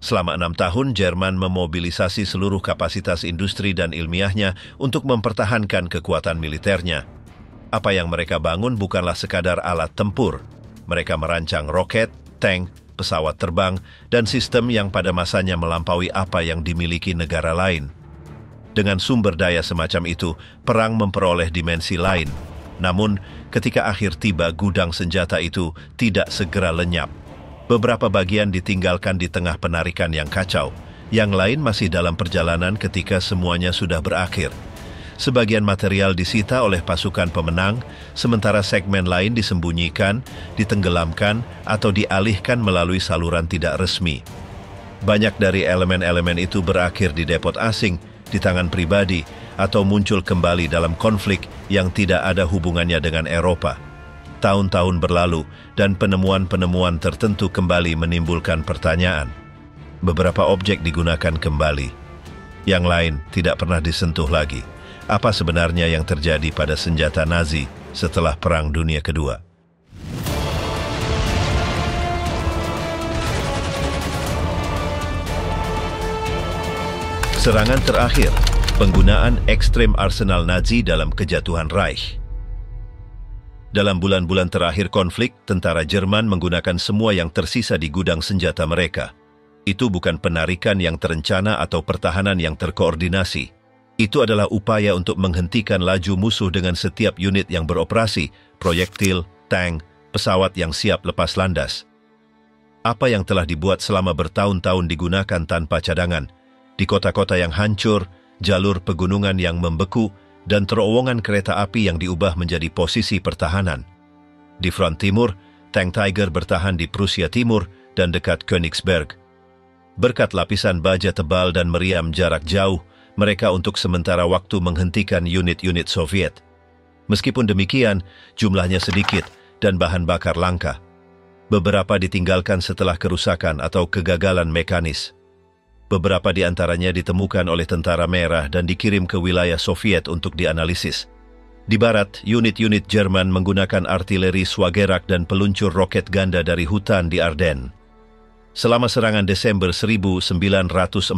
Selama 6 tahun, Jerman memobilisasi seluruh kapasitas industri dan ilmiahnya untuk mempertahankan kekuatan militernya. Apa yang mereka bangun bukanlah sekadar alat tempur. Mereka merancang roket, tank, pesawat terbang, dan sistem yang pada masanya melampaui apa yang dimiliki negara lain. Dengan sumber daya semacam itu, perang memperoleh dimensi lain. Namun, ketika akhir tiba, gudang senjata itu tidak segera lenyap. Beberapa bagian ditinggalkan di tengah penarikan yang kacau. Yang lain masih dalam perjalanan ketika semuanya sudah berakhir. Sebagian material disita oleh pasukan pemenang, sementara segmen lain disembunyikan, ditenggelamkan, atau dialihkan melalui saluran tidak resmi. Banyak dari elemen-elemen itu berakhir di depot asing, di tangan pribadi, atau muncul kembali dalam konflik yang tidak ada hubungannya dengan Eropa. Tahun-tahun berlalu, dan penemuan-penemuan tertentu kembali menimbulkan pertanyaan. Beberapa objek digunakan kembali. Yang lain tidak pernah disentuh lagi. Apa sebenarnya yang terjadi pada senjata Nazi setelah Perang Dunia Kedua? Serangan terakhir, penggunaan ekstrem arsenal Nazi dalam kejatuhan Reich. Dalam bulan-bulan terakhir konflik, tentara Jerman menggunakan semua yang tersisa di gudang senjata mereka. Itu bukan penarikan yang terencana atau pertahanan yang terkoordinasi. Itu adalah upaya untuk menghentikan laju musuh dengan setiap unit yang beroperasi, proyektil, tank, pesawat yang siap lepas landas. Apa yang telah dibuat selama bertahun-tahun digunakan tanpa cadangan, di kota-kota yang hancur, jalur pegunungan yang membeku, dan terowongan kereta api yang diubah menjadi posisi pertahanan. Di front timur, tank Tiger bertahan di Prusia Timur dan dekat Königsberg. Berkat lapisan baja tebal dan meriam jarak jauh, mereka untuk sementara waktu menghentikan unit-unit Soviet. Meskipun demikian, jumlahnya sedikit dan bahan bakar langka. Beberapa ditinggalkan setelah kerusakan atau kegagalan mekanis. Beberapa di antaranya ditemukan oleh Tentara Merah dan dikirim ke wilayah Soviet untuk dianalisis. Di barat, unit-unit Jerman menggunakan artileri Swagerak dan peluncur roket ganda dari hutan di Ardennes. Selama serangan Desember 1944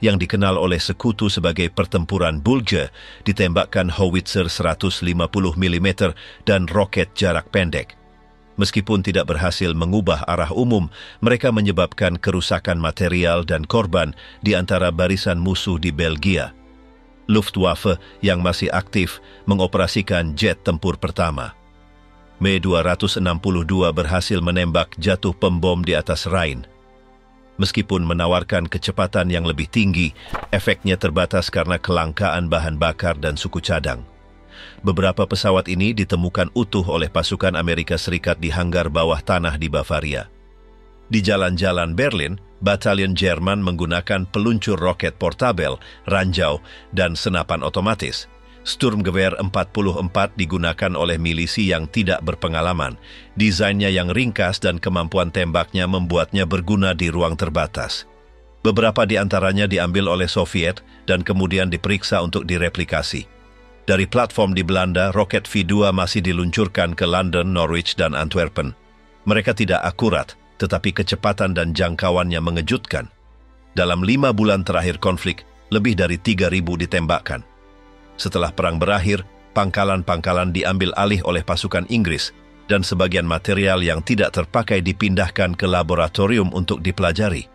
yang dikenal oleh sekutu sebagai pertempuran Bulge, ditembakkan howitzer 150 mm dan roket jarak pendek. Meskipun tidak berhasil mengubah arah umum, mereka menyebabkan kerusakan material dan korban di antara barisan musuh di Belgia. Luftwaffe yang masih aktif mengoperasikan jet tempur pertama. Me-262 berhasil menembak jatuh pembom di atas Rhine. Meskipun menawarkan kecepatan yang lebih tinggi, efeknya terbatas karena kelangkaan bahan bakar dan suku cadang. Beberapa pesawat ini ditemukan utuh oleh pasukan Amerika Serikat di hanggar bawah tanah di Bavaria. Di jalan-jalan Berlin, batalion Jerman menggunakan peluncur roket portabel, ranjau, dan senapan otomatis. Sturmgewehr 44 digunakan oleh milisi yang tidak berpengalaman. Desainnya yang ringkas dan kemampuan tembaknya membuatnya berguna di ruang terbatas. Beberapa di antaranya diambil oleh Soviet dan kemudian diperiksa untuk direplikasi. Dari platform di Belanda, roket V2 masih diluncurkan ke London, Norwich, dan Antwerpen. Mereka tidak akurat, tetapi kecepatan dan jangkauannya mengejutkan. Dalam 5 bulan terakhir konflik, lebih dari 3.000 ditembakkan. Setelah perang berakhir, pangkalan-pangkalan diambil alih oleh pasukan Inggris, dan sebagian material yang tidak terpakai dipindahkan ke laboratorium untuk dipelajari.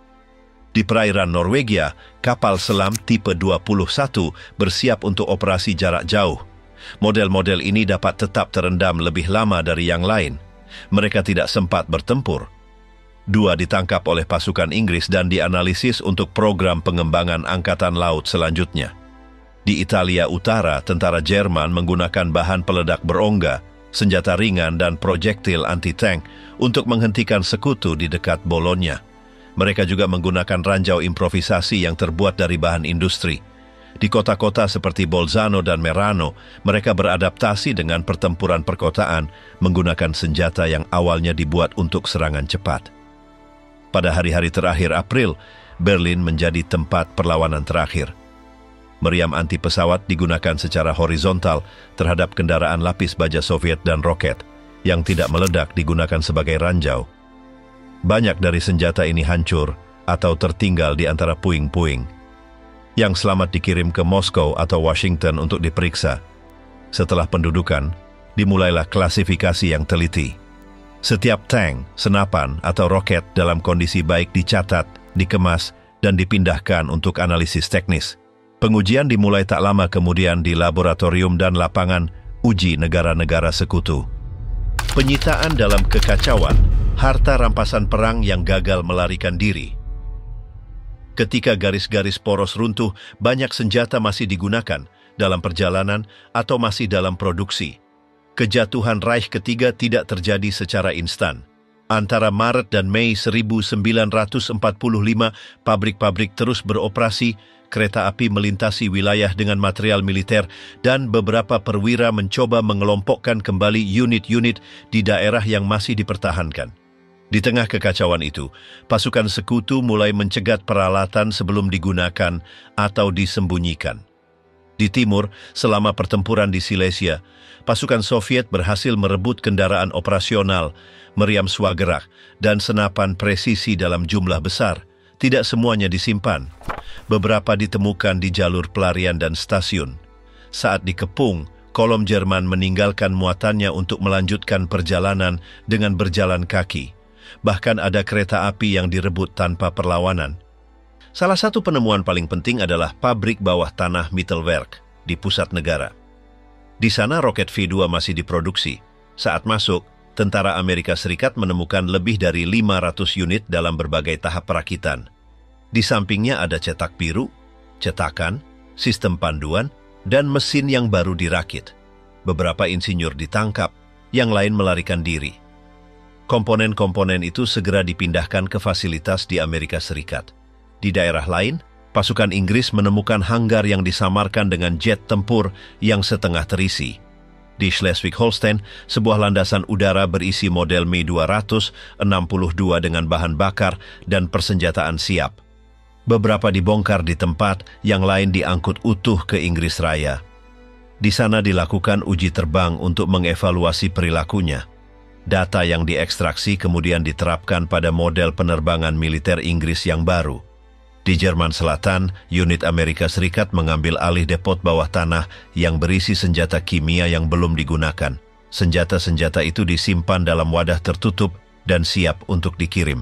Di perairan Norwegia, kapal selam tipe 21 bersiap untuk operasi jarak jauh. Model-model ini dapat tetap terendam lebih lama dari yang lain. Mereka tidak sempat bertempur. 2 ditangkap oleh pasukan Inggris dan dianalisis untuk program pengembangan angkatan laut selanjutnya. Di Italia Utara, tentara Jerman menggunakan bahan peledak berongga, senjata ringan dan projektil anti-tank untuk menghentikan sekutu di dekat Bologna. Mereka juga menggunakan ranjau improvisasi yang terbuat dari bahan industri. Di kota-kota seperti Bolzano dan Merano, mereka beradaptasi dengan pertempuran perkotaan menggunakan senjata yang awalnya dibuat untuk serangan cepat. Pada hari-hari terakhir April, Berlin menjadi tempat perlawanan terakhir. Meriam anti-pesawat digunakan secara horizontal terhadap kendaraan lapis baja Soviet dan roket, yang tidak meledak digunakan sebagai ranjau. Banyak dari senjata ini hancur atau tertinggal di antara puing-puing. Yang selamat dikirim ke Moskow atau Washington untuk diperiksa. Setelah pendudukan, dimulailah klasifikasi yang teliti. Setiap tank, senapan, atau roket dalam kondisi baik dicatat, dikemas, dan dipindahkan untuk analisis teknis. Pengujian dimulai tak lama kemudian di laboratorium dan lapangan uji negara-negara sekutu. Penyitaan dalam kekacauan, harta rampasan perang yang gagal melarikan diri. Ketika garis-garis poros runtuh, banyak senjata masih digunakan dalam perjalanan atau masih dalam produksi. Kejatuhan Reich ketiga tidak terjadi secara instan. Antara Maret dan Mei 1945, pabrik-pabrik terus beroperasi, kereta api melintasi wilayah dengan material militer, dan beberapa perwira mencoba mengelompokkan kembali unit-unit di daerah yang masih dipertahankan. Di tengah kekacauan itu, pasukan sekutu mulai mencegat peralatan sebelum digunakan atau disembunyikan. Di timur, selama pertempuran di Silesia, pasukan Soviet berhasil merebut kendaraan operasional, meriam swagerak, dan senapan presisi dalam jumlah besar. Tidak semuanya disimpan. Beberapa ditemukan di jalur pelarian dan stasiun. Saat dikepung, kolom Jerman meninggalkan muatannya untuk melanjutkan perjalanan dengan berjalan kaki. Bahkan ada kereta api yang direbut tanpa perlawanan. Salah satu penemuan paling penting adalah pabrik bawah tanah Mittelwerk di pusat negara. Di sana roket V2 masih diproduksi. Saat masuk, tentara Amerika Serikat menemukan lebih dari 500 unit dalam berbagai tahap perakitan. Di sampingnya ada cetak biru, cetakan, sistem panduan, dan mesin yang baru dirakit. Beberapa insinyur ditangkap, yang lain melarikan diri. Komponen-komponen itu segera dipindahkan ke fasilitas di Amerika Serikat. Di daerah lain, pasukan Inggris menemukan hanggar yang disamarkan dengan jet tempur yang setengah terisi. Di Schleswig-Holstein, sebuah landasan udara berisi model Mi-262 dengan bahan bakar dan persenjataan siap. Beberapa dibongkar di tempat, yang lain diangkut utuh ke Inggris Raya. Di sana dilakukan uji terbang untuk mengevaluasi perilakunya. Data yang diekstraksi kemudian diterapkan pada model penerbangan militer Inggris yang baru. Di Jerman Selatan, unit Amerika Serikat mengambil alih depot bawah tanah yang berisi senjata kimia yang belum digunakan. Senjata-senjata itu disimpan dalam wadah tertutup dan siap untuk dikirim.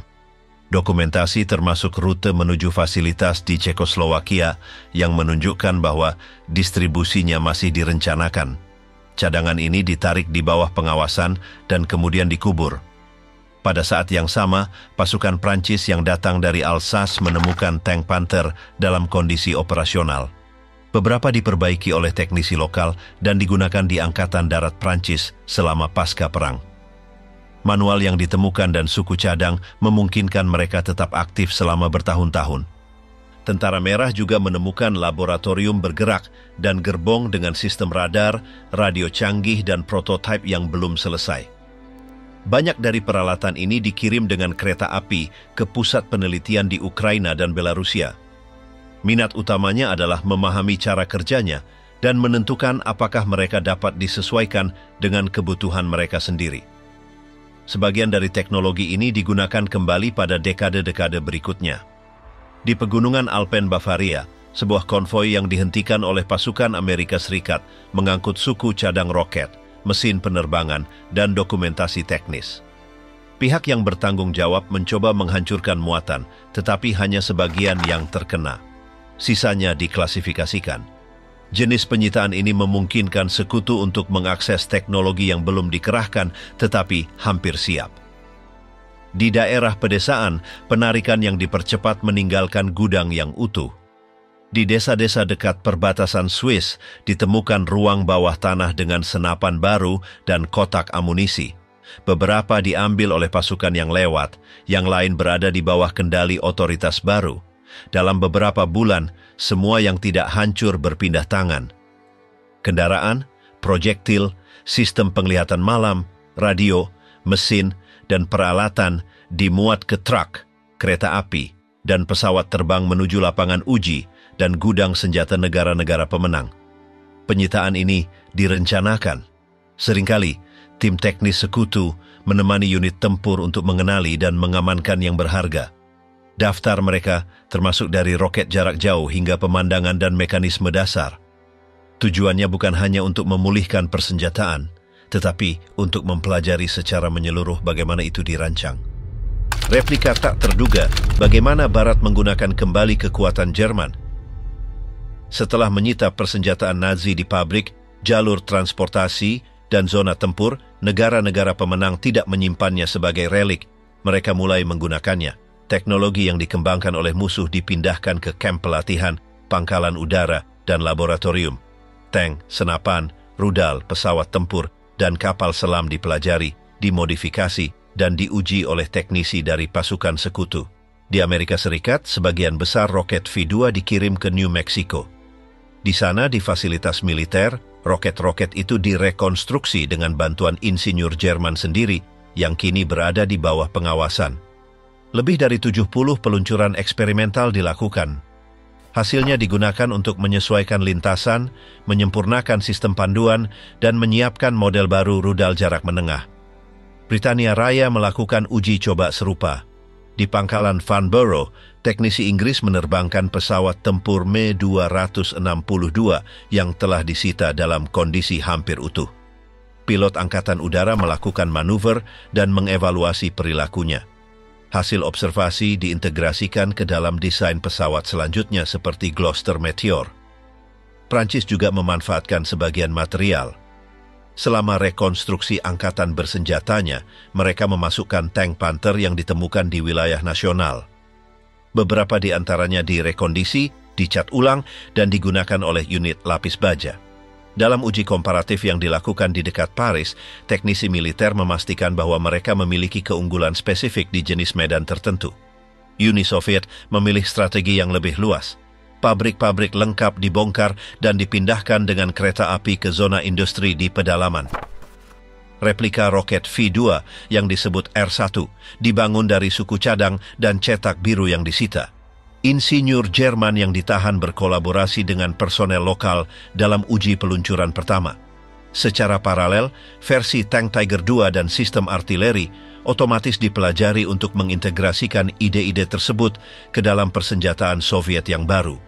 Dokumentasi termasuk rute menuju fasilitas di Cekoslowakia yang menunjukkan bahwa distribusinya masih direncanakan. Cadangan ini ditarik di bawah pengawasan dan kemudian dikubur. Pada saat yang sama, pasukan Prancis yang datang dari Alsace menemukan tank Panther dalam kondisi operasional. Beberapa diperbaiki oleh teknisi lokal dan digunakan di Angkatan Darat Prancis selama pasca perang. Manual yang ditemukan dan suku cadang memungkinkan mereka tetap aktif selama bertahun-tahun. Tentara Merah juga menemukan laboratorium bergerak dan gerbong dengan sistem radar, radio canggih, dan prototipe yang belum selesai. Banyak dari peralatan ini dikirim dengan kereta api ke pusat penelitian di Ukraina dan Belarusia. Minat utamanya adalah memahami cara kerjanya dan menentukan apakah mereka dapat disesuaikan dengan kebutuhan mereka sendiri. Sebagian dari teknologi ini digunakan kembali pada dekade-dekade berikutnya. Di pegunungan Alpen Bavaria, sebuah konvoi yang dihentikan oleh pasukan Amerika Serikat mengangkut suku cadang roket, mesin penerbangan, dan dokumentasi teknis. Pihak yang bertanggung jawab mencoba menghancurkan muatan, tetapi hanya sebagian yang terkena. Sisanya diklasifikasikan. Jenis penyitaan ini memungkinkan sekutu untuk mengakses teknologi yang belum dikerahkan, tetapi hampir siap. Di daerah pedesaan, penarikan yang dipercepat meninggalkan gudang yang utuh. Di desa-desa dekat perbatasan Swiss, ditemukan ruang bawah tanah dengan senapan baru dan kotak amunisi. Beberapa diambil oleh pasukan yang lewat, yang lain berada di bawah kendali otoritas baru. Dalam beberapa bulan, semua yang tidak hancur berpindah tangan. Kendaraan, proyektil, sistem penglihatan malam, radio, mesin, dan peralatan dimuat ke truk, kereta api, dan pesawat terbang menuju lapangan uji dan gudang senjata negara-negara pemenang. Penyitaan ini direncanakan. Seringkali, tim teknis sekutu menemani unit tempur untuk mengenali dan mengamankan yang berharga. Daftar mereka termasuk dari roket jarak jauh hingga pemandangan dan mekanisme dasar. Tujuannya bukan hanya untuk memulihkan persenjataan, tetapi untuk mempelajari secara menyeluruh bagaimana itu dirancang. Replika tak terduga bagaimana Barat menggunakan kembali kekuatan Jerman. Setelah menyita persenjataan Nazi di pabrik, jalur transportasi, dan zona tempur, negara-negara pemenang tidak menyimpannya sebagai relik. Mereka mulai menggunakannya. Teknologi yang dikembangkan oleh musuh dipindahkan ke kamp pelatihan, pangkalan udara, dan laboratorium. Tank, senapan, rudal, pesawat tempur, dan kapal selam dipelajari, dimodifikasi, dan diuji oleh teknisi dari pasukan sekutu. Di Amerika Serikat, sebagian besar roket V2 dikirim ke New Mexico. Di sana, di fasilitas militer, roket-roket itu direkonstruksi dengan bantuan insinyur Jerman sendiri yang kini berada di bawah pengawasan. Lebih dari 70 peluncuran eksperimental dilakukan. Hasilnya digunakan untuk menyesuaikan lintasan, menyempurnakan sistem panduan, dan menyiapkan model baru rudal jarak menengah. Britania Raya melakukan uji coba serupa. Di pangkalan Farnborough, teknisi Inggris menerbangkan pesawat tempur Me-262 yang telah disita dalam kondisi hampir utuh. Pilot Angkatan Udara melakukan manuver dan mengevaluasi perilakunya. Hasil observasi diintegrasikan ke dalam desain pesawat selanjutnya seperti Gloster Meteor. Prancis juga memanfaatkan sebagian material. Selama rekonstruksi angkatan bersenjatanya, mereka memasukkan tank Panther yang ditemukan di wilayah nasional. Beberapa di antaranya direkondisi, dicat ulang, dan digunakan oleh unit lapis baja. Dalam uji komparatif yang dilakukan di dekat Paris, teknisi militer memastikan bahwa mereka memiliki keunggulan spesifik di jenis medan tertentu. Uni Soviet memilih strategi yang lebih luas. Pabrik-pabrik lengkap dibongkar dan dipindahkan dengan kereta api ke zona industri di pedalaman. Replika roket V2 yang disebut R1 dibangun dari suku cadang dan cetak biru yang disita. Insinyur Jerman yang ditahan berkolaborasi dengan personel lokal dalam uji peluncuran pertama. Secara paralel, versi tank Tiger II dan sistem artileri otomatis dipelajari untuk mengintegrasikan ide-ide tersebut ke dalam persenjataan Soviet yang baru.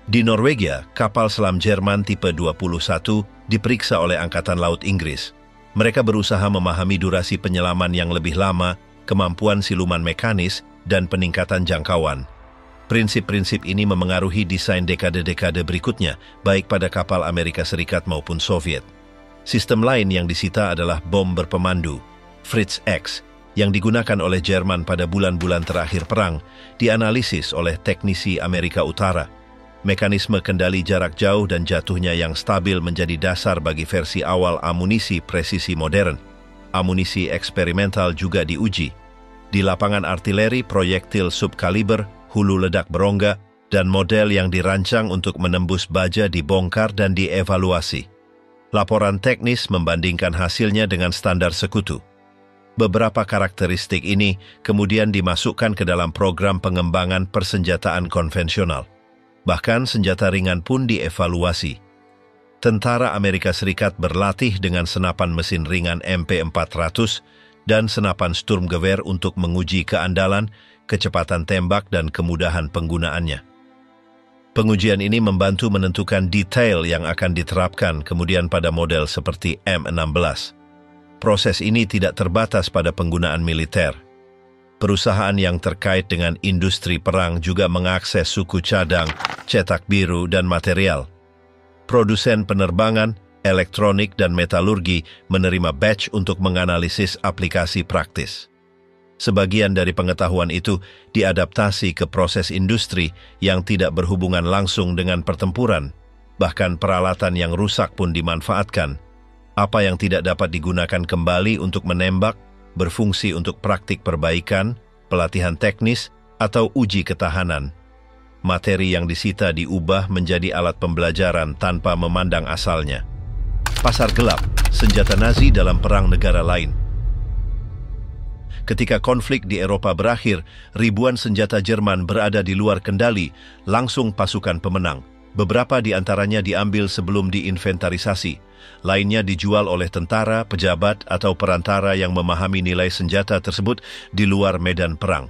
Di Norwegia, kapal selam Jerman tipe 21 diperiksa oleh Angkatan Laut Inggris. Mereka berusaha memahami durasi penyelaman yang lebih lama, kemampuan siluman mekanis, dan peningkatan jangkauan. Prinsip-prinsip ini memengaruhi desain dekade-dekade berikutnya, baik pada kapal Amerika Serikat maupun Soviet. Sistem lain yang disita adalah bom berpemandu, Fritz X, yang digunakan oleh Jerman pada bulan-bulan terakhir perang, dianalisis oleh teknisi Amerika Utara. Mekanisme kendali jarak jauh dan jatuhnya yang stabil menjadi dasar bagi versi awal amunisi presisi modern. Amunisi eksperimental juga diuji. Di lapangan artileri, proyektil subkaliber, hulu ledak berongga, dan model yang dirancang untuk menembus baja dibongkar dan dievaluasi. Laporan teknis membandingkan hasilnya dengan standar sekutu. Beberapa karakteristik ini kemudian dimasukkan ke dalam program pengembangan persenjataan konvensional. Bahkan senjata ringan pun dievaluasi. Tentara Amerika Serikat berlatih dengan senapan mesin ringan MP400 dan senapan Sturmgewehr untuk menguji keandalan, kecepatan tembak, dan kemudahan penggunaannya. Pengujian ini membantu menentukan detail yang akan diterapkan kemudian pada model seperti M16. Proses ini tidak terbatas pada penggunaan militer. Perusahaan yang terkait dengan industri perang juga mengakses suku cadang, cetak biru, dan material. Produsen penerbangan, elektronik, dan metalurgi menerima batch untuk menganalisis aplikasi praktis. Sebagian dari pengetahuan itu diadaptasi ke proses industri yang tidak berhubungan langsung dengan pertempuran. Bahkan peralatan yang rusak pun dimanfaatkan. Apa yang tidak dapat digunakan kembali untuk menembak, berfungsi untuk praktik perbaikan, pelatihan teknis, atau uji ketahanan. Materi yang disita diubah menjadi alat pembelajaran tanpa memandang asalnya. Pasar gelap, senjata Nazi dalam perang negara lain. Ketika konflik di Eropa berakhir, ribuan senjata Jerman berada di luar kendali, langsung pasukan pemenang. Beberapa di antaranya diambil sebelum diinventarisasi. Lainnya dijual oleh tentara, pejabat, atau perantara yang memahami nilai senjata tersebut di luar medan perang.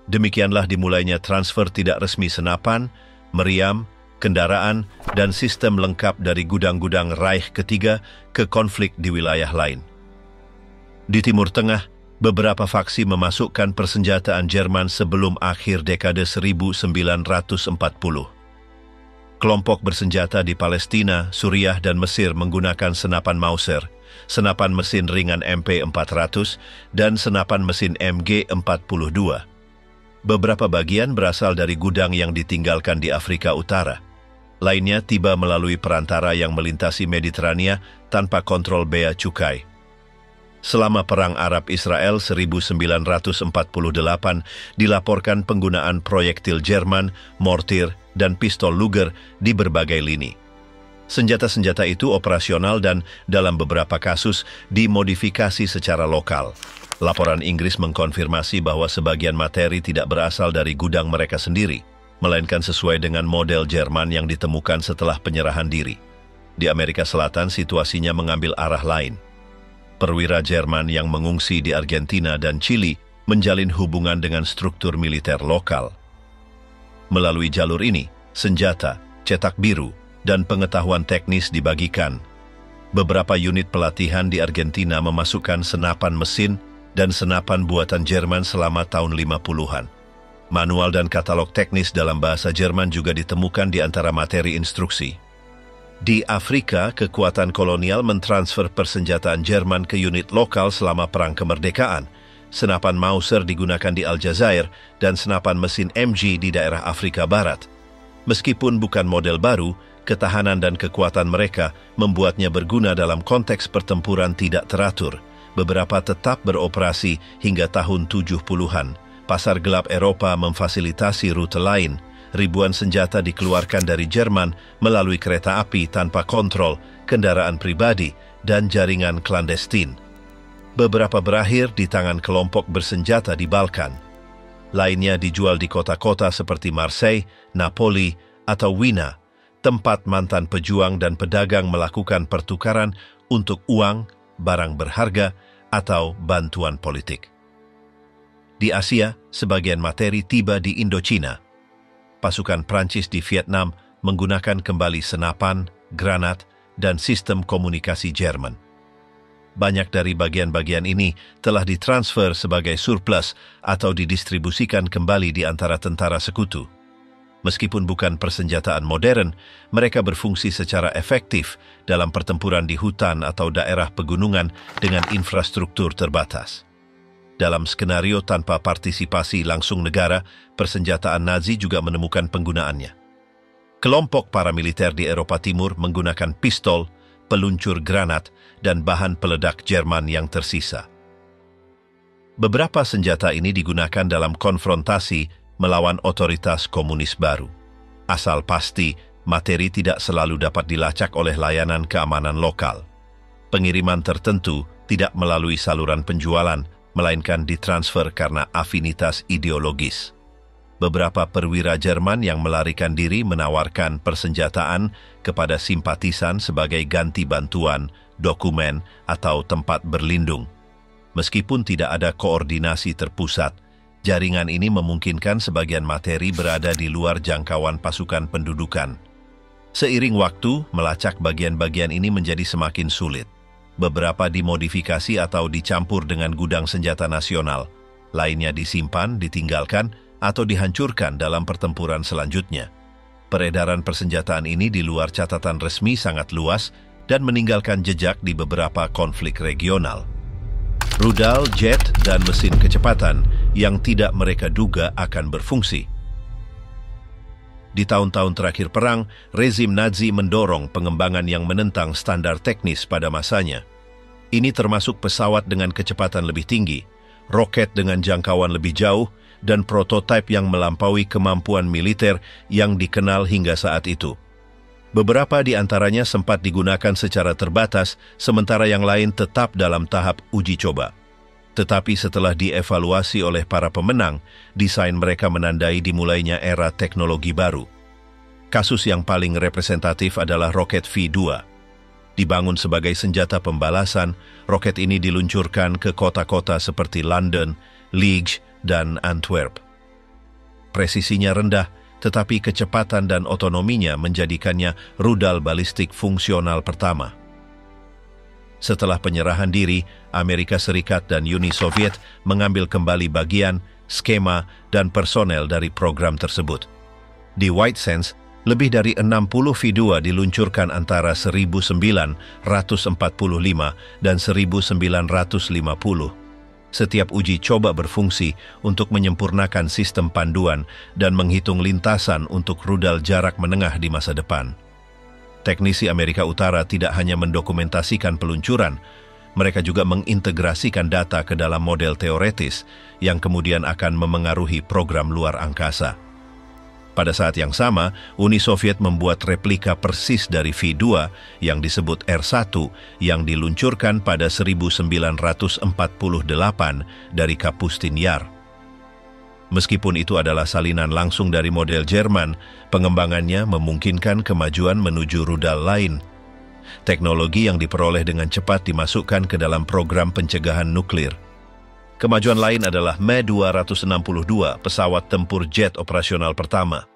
Demikianlah dimulainya transfer tidak resmi senapan, meriam, kendaraan, dan sistem lengkap dari gudang-gudang Reich ketiga ke konflik di wilayah lain. Di Timur Tengah, beberapa faksi memasukkan persenjataan Jerman sebelum akhir dekade 1940. Kelompok bersenjata di Palestina, Suriah, dan Mesir menggunakan senapan Mauser, senapan mesin ringan MP400, dan senapan mesin MG42. Beberapa bagian berasal dari gudang yang ditinggalkan di Afrika Utara. Lainnya tiba melalui perantara yang melintasi Mediterania tanpa kontrol bea cukai. Selama Perang Arab-Israel 1948, dilaporkan penggunaan proyektil Jerman, mortir, dan pistol Luger di berbagai lini. Senjata-senjata itu operasional dan, dalam beberapa kasus, dimodifikasi secara lokal. Laporan Inggris mengkonfirmasi bahwa sebagian materi tidak berasal dari gudang mereka sendiri, melainkan sesuai dengan model Jerman yang ditemukan setelah penyerahan diri. Di Amerika Selatan, situasinya mengambil arah lain. Perwira Jerman yang mengungsi di Argentina dan Chili menjalin hubungan dengan struktur militer lokal. Melalui jalur ini, senjata, cetak biru, dan pengetahuan teknis dibagikan. Beberapa unit pelatihan di Argentina memasukkan senapan mesin dan senapan buatan Jerman selama tahun 50-an. Manual dan katalog teknis dalam bahasa Jerman juga ditemukan di antara materi instruksi. Di Afrika, kekuatan kolonial mentransfer persenjataan Jerman ke unit lokal selama Perang Kemerdekaan. Senapan Mauser digunakan di Aljazair dan senapan mesin MG di daerah Afrika Barat. Meskipun bukan model baru, ketahanan dan kekuatan mereka membuatnya berguna dalam konteks pertempuran tidak teratur. Beberapa tetap beroperasi hingga tahun 70-an. Pasar gelap Eropa memfasilitasi rute lain. Ribuan senjata dikeluarkan dari Jerman melalui kereta api tanpa kontrol, kendaraan pribadi, dan jaringan klandestin. Beberapa berakhir di tangan kelompok bersenjata di Balkan. Lainnya dijual di kota-kota seperti Marseille, Napoli, atau Wina, tempat mantan pejuang dan pedagang melakukan pertukaran untuk uang, barang berharga, atau bantuan politik. Di Asia, sebagian materi tiba di Indochina. Pasukan Prancis di Vietnam menggunakan kembali senapan, granat, dan sistem komunikasi Jerman. Banyak dari bagian-bagian ini telah ditransfer sebagai surplus atau didistribusikan kembali di antara tentara sekutu. Meskipun bukan persenjataan modern, mereka berfungsi secara efektif dalam pertempuran di hutan atau daerah pegunungan dengan infrastruktur terbatas. Dalam skenario tanpa partisipasi langsung negara, persenjataan Nazi juga menemukan penggunaannya. Kelompok paramiliter di Eropa Timur menggunakan pistol, peluncur granat, dan bahan peledak Jerman yang tersisa. Beberapa senjata ini digunakan dalam konfrontasi melawan otoritas komunis baru. Asal pasti, materi tidak selalu dapat dilacak oleh layanan keamanan lokal. Pengiriman tertentu tidak melalui saluran penjualan, melainkan ditransfer karena afinitas ideologis. Beberapa perwira Jerman yang melarikan diri menawarkan persenjataan kepada simpatisan sebagai ganti bantuan, dokumen, atau tempat berlindung. Meskipun tidak ada koordinasi terpusat, jaringan ini memungkinkan sebagian materi berada di luar jangkauan pasukan pendudukan. Seiring waktu, melacak bagian-bagian ini menjadi semakin sulit. Beberapa dimodifikasi atau dicampur dengan gudang senjata nasional. Lainnya disimpan, ditinggalkan, atau dihancurkan dalam pertempuran selanjutnya. Peredaran persenjataan ini di luar catatan resmi sangat luas dan meninggalkan jejak di beberapa konflik regional. Rudal, jet, dan mesin kecepatan yang tidak mereka duga akan berfungsi. Di tahun-tahun terakhir perang, rezim Nazi mendorong pengembangan yang menentang standar teknis pada masanya. Ini termasuk pesawat dengan kecepatan lebih tinggi, roket dengan jangkauan lebih jauh, dan prototipe yang melampaui kemampuan militer yang dikenal hingga saat itu. Beberapa di antaranya sempat digunakan secara terbatas, sementara yang lain tetap dalam tahap uji coba. Tetapi setelah dievaluasi oleh para pemenang, desain mereka menandai dimulainya era teknologi baru. Kasus yang paling representatif adalah roket V2. Dibangun sebagai senjata pembalasan, roket ini diluncurkan ke kota-kota seperti London, Liege, dan Antwerp. Presisinya rendah, tetapi kecepatan dan otonominya menjadikannya rudal balistik fungsional pertama. Setelah penyerahan diri, Amerika Serikat dan Uni Soviet mengambil kembali bagian, skema, dan personel dari program tersebut. Di White Sands, lebih dari 60 V2 diluncurkan antara 1945 dan 1950. Setiap uji coba berfungsi untuk menyempurnakan sistem panduan dan menghitung lintasan untuk rudal jarak menengah di masa depan. Teknisi Amerika Utara tidak hanya mendokumentasikan peluncuran, mereka juga mengintegrasikan data ke dalam model teoretis yang kemudian akan memengaruhi program luar angkasa. Pada saat yang sama, Uni Soviet membuat replika persis dari V2 yang disebut R1 yang diluncurkan pada 1948 dari Kapustin Yar. Meskipun itu adalah salinan langsung dari model Jerman, pengembangannya memungkinkan kemajuan menuju rudal lain. Teknologi yang diperoleh dengan cepat dimasukkan ke dalam program pencegahan nuklir. Kemajuan lain adalah Me-262, pesawat tempur jet operasional pertama.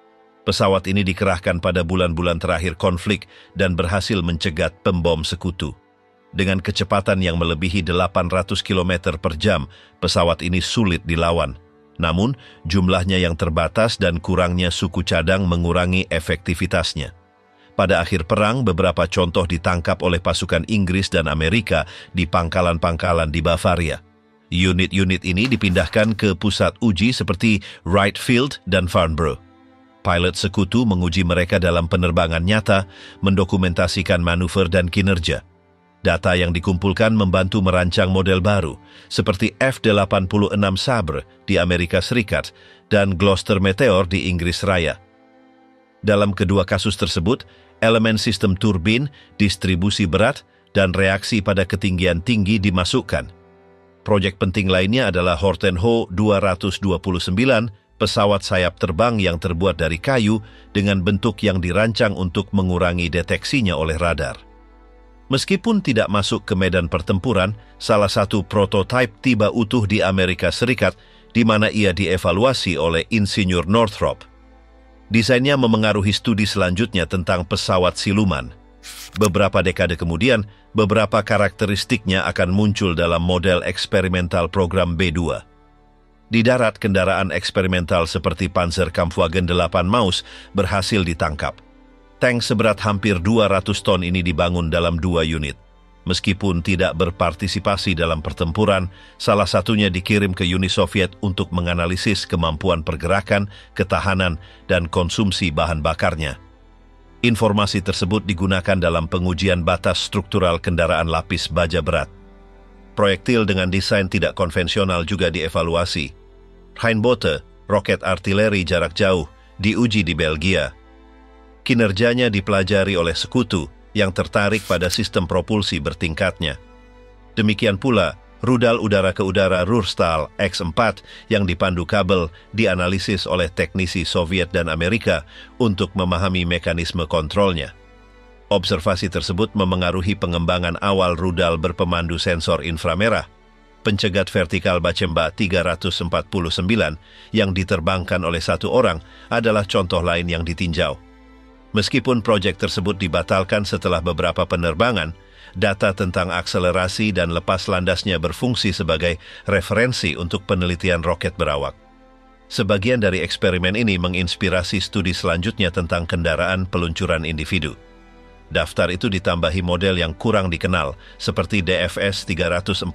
Pesawat ini dikerahkan pada bulan-bulan terakhir konflik dan berhasil mencegat pembom sekutu. Dengan kecepatan yang melebihi 800 km per jam, pesawat ini sulit dilawan. Namun, jumlahnya yang terbatas dan kurangnya suku cadang mengurangi efektivitasnya. Pada akhir perang, beberapa contoh ditangkap oleh pasukan Inggris dan Amerika di pangkalan-pangkalan di Bavaria. Unit-unit ini dipindahkan ke pusat uji seperti Wright Field dan Farnborough. Pilot sekutu menguji mereka dalam penerbangan nyata, mendokumentasikan manuver dan kinerja. Data yang dikumpulkan membantu merancang model baru, seperti F-86 Sabre di Amerika Serikat dan Gloster Meteor di Inggris Raya. Dalam kedua kasus tersebut, elemen sistem turbin, distribusi berat, dan reaksi pada ketinggian tinggi dimasukkan. Proyek penting lainnya adalah Horten Ho 229, pesawat sayap terbang yang terbuat dari kayu dengan bentuk yang dirancang untuk mengurangi deteksinya oleh radar. Meskipun tidak masuk ke medan pertempuran, salah satu prototipe tiba utuh di Amerika Serikat, di mana ia dievaluasi oleh Insinyur Northrop. Desainnya memengaruhi studi selanjutnya tentang pesawat siluman. Beberapa dekade kemudian, beberapa karakteristiknya akan muncul dalam model eksperimental program B2. Di darat, kendaraan eksperimental seperti Panzerkampfwagen 8 Maus berhasil ditangkap. Tank seberat hampir 200 ton ini dibangun dalam 2 unit. Meskipun tidak berpartisipasi dalam pertempuran, salah satunya dikirim ke Uni Soviet untuk menganalisis kemampuan pergerakan, ketahanan, dan konsumsi bahan bakarnya. Informasi tersebut digunakan dalam pengujian batas struktural kendaraan lapis baja berat. Proyektil dengan desain tidak konvensional juga dievaluasi. Rheinbote, roket artileri jarak jauh, diuji di Belgia. Kinerjanya dipelajari oleh sekutu yang tertarik pada sistem propulsi bertingkatnya. Demikian pula, rudal udara ke udara Ruhrstahl X4 yang dipandu kabel dianalisis oleh teknisi Soviet dan Amerika untuk memahami mekanisme kontrolnya. Observasi tersebut memengaruhi pengembangan awal rudal berpemandu sensor inframerah, pencegat vertikal Bacemba 349 yang diterbangkan oleh satu orang adalah contoh lain yang ditinjau. Meskipun proyek tersebut dibatalkan setelah beberapa penerbangan, data tentang akselerasi dan lepas landasnya berfungsi sebagai referensi untuk penelitian roket berawak. Sebagian dari eksperimen ini menginspirasi studi selanjutnya tentang kendaraan peluncuran individu. Daftar itu ditambahi model yang kurang dikenal, seperti DFS-346,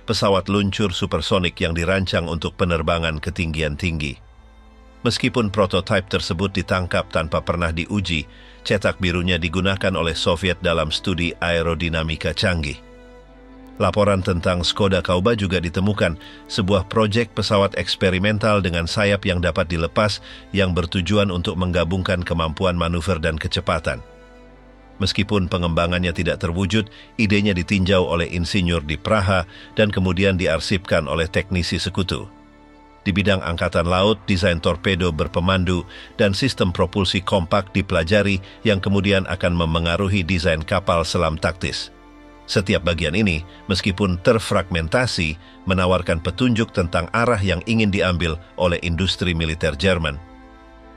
pesawat luncur supersonik yang dirancang untuk penerbangan ketinggian tinggi. Meskipun prototipe tersebut ditangkap tanpa pernah diuji, cetak birunya digunakan oleh Soviet dalam studi aerodinamika canggih. Laporan tentang Skoda Kauba juga ditemukan, sebuah proyek pesawat eksperimental dengan sayap yang dapat dilepas yang bertujuan untuk menggabungkan kemampuan manuver dan kecepatan. Meskipun pengembangannya tidak terwujud, idenya ditinjau oleh insinyur di Praha dan kemudian diarsipkan oleh teknisi sekutu. Di bidang angkatan laut, desain torpedo berpemandu dan sistem propulsi kompak dipelajari yang kemudian akan memengaruhi desain kapal selam taktis. Setiap bagian ini, meskipun terfragmentasi, menawarkan petunjuk tentang arah yang ingin diambil oleh industri militer Jerman.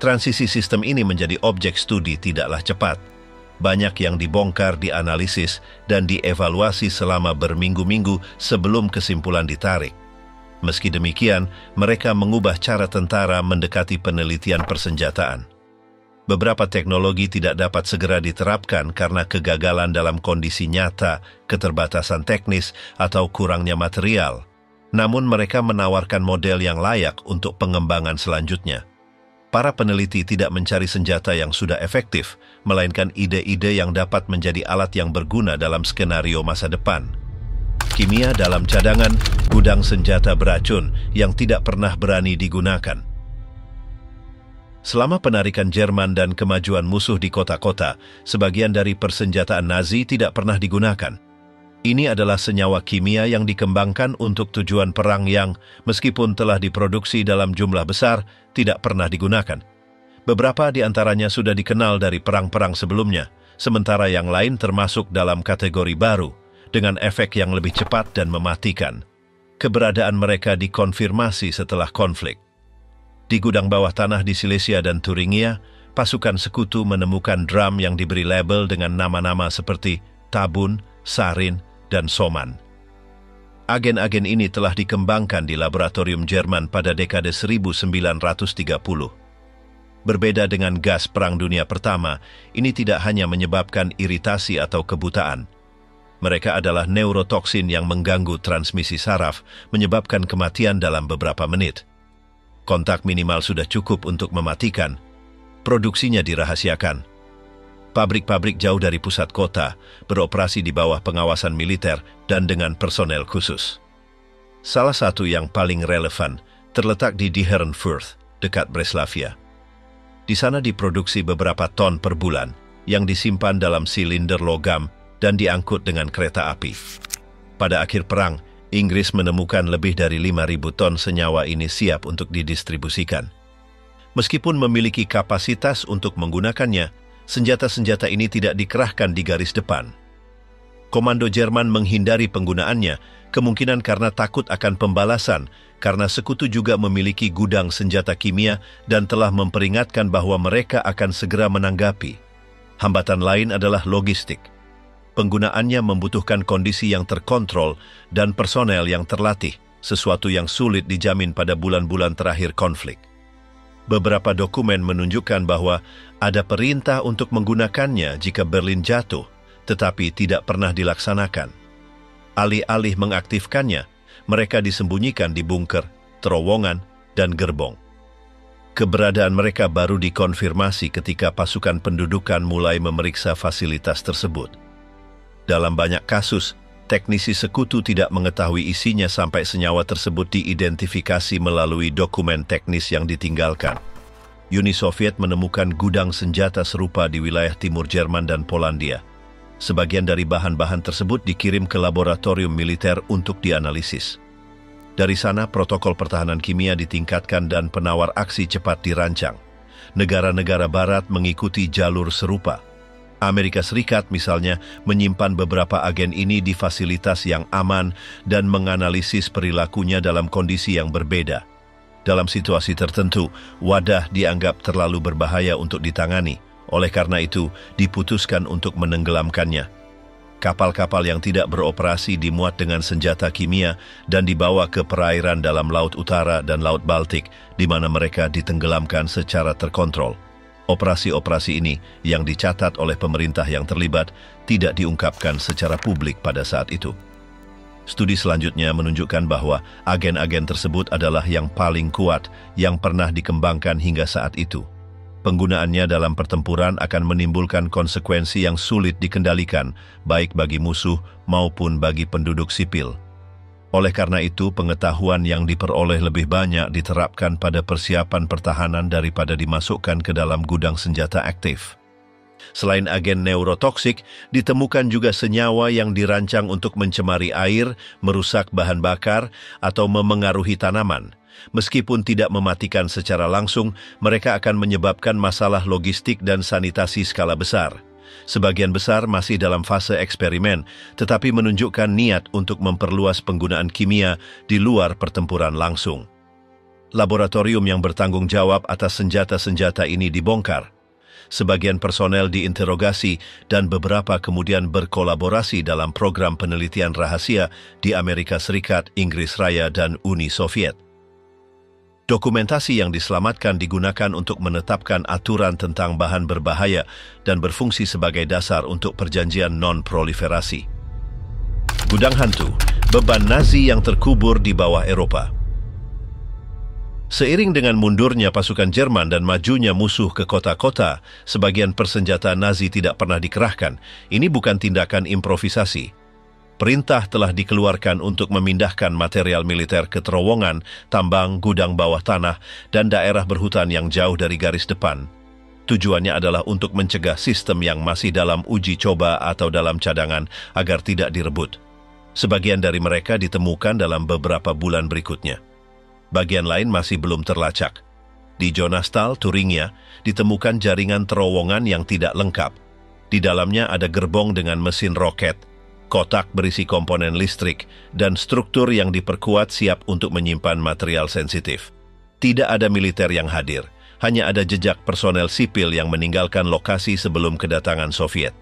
Transisi sistem ini menjadi objek studi tidaklah cepat. Banyak yang dibongkar, dianalisis, dan dievaluasi selama berminggu-minggu sebelum kesimpulan ditarik. Meski demikian, mereka mengubah cara tentara mendekati penelitian persenjataan. Beberapa teknologi tidak dapat segera diterapkan karena kegagalan dalam kondisi nyata, keterbatasan teknis, atau kurangnya material. Namun mereka menawarkan model yang layak untuk pengembangan selanjutnya. Para peneliti tidak mencari senjata yang sudah efektif, melainkan ide-ide yang dapat menjadi alat yang berguna dalam skenario masa depan. Kimia dalam cadangan, gudang senjata beracun yang tidak pernah berani digunakan. Selama penarikan Jerman dan kemajuan musuh di kota-kota, sebagian dari persenjataan Nazi tidak pernah digunakan. Ini adalah senyawa kimia yang dikembangkan untuk tujuan perang yang, meskipun telah diproduksi dalam jumlah besar, tidak pernah digunakan. Beberapa di antaranya sudah dikenal dari perang-perang sebelumnya, sementara yang lain termasuk dalam kategori baru, dengan efek yang lebih cepat dan mematikan. Keberadaan mereka dikonfirmasi setelah konflik. Di gudang bawah tanah di Silesia dan Thuringia, pasukan sekutu menemukan drum yang diberi label dengan nama-nama seperti tabun, sarin, dan soman. Agen-agen ini telah dikembangkan di laboratorium Jerman pada dekade 1930. Berbeda dengan gas Perang Dunia Pertama, ini tidak hanya menyebabkan iritasi atau kebutaan. Mereka adalah neurotoksin yang mengganggu transmisi saraf, menyebabkan kematian dalam beberapa menit. Kontak minimal sudah cukup untuk mematikan. Produksinya dirahasiakan. Pabrik-pabrik jauh dari pusat kota, beroperasi di bawah pengawasan militer dan dengan personel khusus. Salah satu yang paling relevan terletak di Herrenfurth, dekat Breslavia. Di sana diproduksi beberapa ton per bulan yang disimpan dalam silinder logam dan diangkut dengan kereta api. Pada akhir perang, Inggris menemukan lebih dari 5.000 ton senyawa ini siap untuk didistribusikan. Meskipun memiliki kapasitas untuk menggunakannya, senjata-senjata ini tidak dikerahkan di garis depan. Komando Jerman menghindari penggunaannya, kemungkinan karena takut akan pembalasan, karena sekutu juga memiliki gudang senjata kimia dan telah memperingatkan bahwa mereka akan segera menanggapi. Hambatan lain adalah logistik. Penggunaannya membutuhkan kondisi yang terkontrol dan personel yang terlatih, sesuatu yang sulit dijamin pada bulan-bulan terakhir konflik. Beberapa dokumen menunjukkan bahwa ada perintah untuk menggunakannya jika Berlin jatuh, tetapi tidak pernah dilaksanakan. Alih-alih mengaktifkannya, mereka disembunyikan di bunker, terowongan, dan gerbong. Keberadaan mereka baru dikonfirmasi ketika pasukan pendudukan mulai memeriksa fasilitas tersebut. Dalam banyak kasus, teknisi sekutu tidak mengetahui isinya sampai senyawa tersebut diidentifikasi melalui dokumen teknis yang ditinggalkan. Uni Soviet menemukan gudang senjata serupa di wilayah timur Jerman dan Polandia. Sebagian dari bahan-bahan tersebut dikirim ke laboratorium militer untuk dianalisis. Dari sana, protokol pertahanan kimia ditingkatkan dan penawar aksi cepat dirancang. Negara-negara barat mengikuti jalur serupa. Amerika Serikat misalnya menyimpan beberapa agen ini di fasilitas yang aman dan menganalisis perilakunya dalam kondisi yang berbeda. Dalam situasi tertentu, wadah dianggap terlalu berbahaya untuk ditangani. Oleh karena itu, diputuskan untuk menenggelamkannya. Kapal-kapal yang tidak beroperasi dimuat dengan senjata kimia dan dibawa ke perairan dalam Laut Utara dan Laut Baltik, di mana mereka ditenggelamkan secara terkontrol. Operasi-operasi ini yang dicatat oleh pemerintah yang terlibat tidak diungkapkan secara publik pada saat itu. Studi selanjutnya menunjukkan bahwa agen-agen tersebut adalah yang paling kuat yang pernah dikembangkan hingga saat itu. Penggunaannya dalam pertempuran akan menimbulkan konsekuensi yang sulit dikendalikan, baik bagi musuh maupun bagi penduduk sipil. Oleh karena itu, pengetahuan yang diperoleh lebih banyak diterapkan pada persiapan pertahanan daripada dimasukkan ke dalam gudang senjata aktif. Selain agen neurotoksik, ditemukan juga senyawa yang dirancang untuk mencemari air, merusak bahan bakar, atau memengaruhi tanaman. Meskipun tidak mematikan secara langsung, mereka akan menyebabkan masalah logistik dan sanitasi skala besar. Sebagian besar masih dalam fase eksperimen, tetapi menunjukkan niat untuk memperluas penggunaan kimia di luar pertempuran langsung. Laboratorium yang bertanggung jawab atas senjata-senjata ini dibongkar. Sebagian personel diinterogasi dan beberapa kemudian berkolaborasi dalam program penelitian rahasia di Amerika Serikat, Inggris Raya, dan Uni Soviet. Dokumentasi yang diselamatkan digunakan untuk menetapkan aturan tentang bahan berbahaya dan berfungsi sebagai dasar untuk perjanjian non-proliferasi. Gudang hantu, beban Nazi yang terkubur di bawah Eropa. Seiring dengan mundurnya pasukan Jerman dan majunya musuh ke kota-kota, sebagian persenjataan Nazi tidak pernah dikerahkan. Ini bukan tindakan improvisasi. Perintah telah dikeluarkan untuk memindahkan material militer ke terowongan, tambang, gudang bawah tanah, dan daerah berhutan yang jauh dari garis depan. Tujuannya adalah untuk mencegah sistem yang masih dalam uji coba atau dalam cadangan agar tidak direbut. Sebagian dari mereka ditemukan dalam beberapa bulan berikutnya. Bagian lain masih belum terlacak. Di Jonastal, Thuringia, ditemukan jaringan terowongan yang tidak lengkap. Di dalamnya ada gerbong dengan mesin roket, kotak berisi komponen listrik, dan struktur yang diperkuat siap untuk menyimpan material sensitif. Tidak ada militer yang hadir, hanya ada jejak personel sipil yang meninggalkan lokasi sebelum kedatangan Soviet.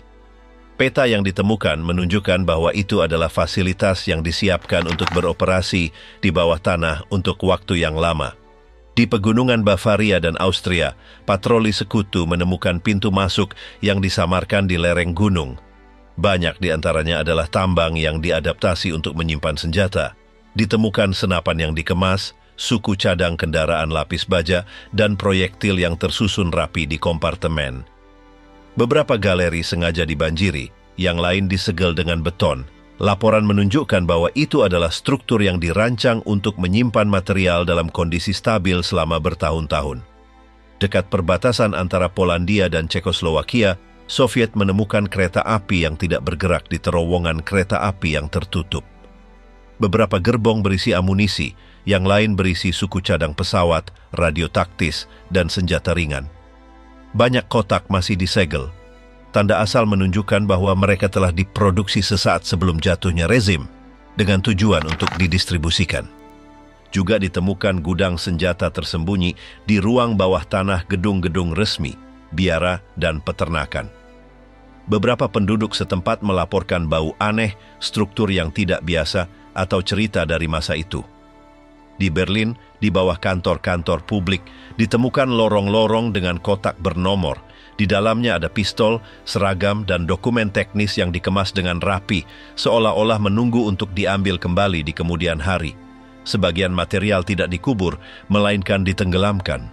Peta yang ditemukan menunjukkan bahwa itu adalah fasilitas yang disiapkan untuk beroperasi di bawah tanah untuk waktu yang lama. Di pegunungan Bavaria dan Austria, patroli sekutu menemukan pintu masuk yang disamarkan di lereng gunung. Banyak di antaranya adalah tambang yang diadaptasi untuk menyimpan senjata. Ditemukan senapan yang dikemas, suku cadang kendaraan lapis baja, dan proyektil yang tersusun rapi di kompartemen. Beberapa galeri sengaja dibanjiri, yang lain disegel dengan beton. Laporan menunjukkan bahwa itu adalah struktur yang dirancang untuk menyimpan material dalam kondisi stabil selama bertahun-tahun. Dekat perbatasan antara Polandia dan Cekoslowakia, Soviet menemukan kereta api yang tidak bergerak di terowongan kereta api yang tertutup. Beberapa gerbong berisi amunisi, yang lain berisi suku cadang pesawat, radio taktis, dan senjata ringan. Banyak kotak masih disegel. Tanda asal menunjukkan bahwa mereka telah diproduksi sesaat sebelum jatuhnya rezim, dengan tujuan untuk didistribusikan. Juga ditemukan gudang senjata tersembunyi di ruang bawah tanah gedung-gedung resmi, biara, dan peternakan. Beberapa penduduk setempat melaporkan bau aneh, struktur yang tidak biasa, atau cerita dari masa itu. Di Berlin, di bawah kantor-kantor publik, ditemukan lorong-lorong dengan kotak bernomor. Di dalamnya ada pistol, seragam, dan dokumen teknis yang dikemas dengan rapi, seolah-olah menunggu untuk diambil kembali di kemudian hari. Sebagian material tidak dikubur, melainkan ditenggelamkan.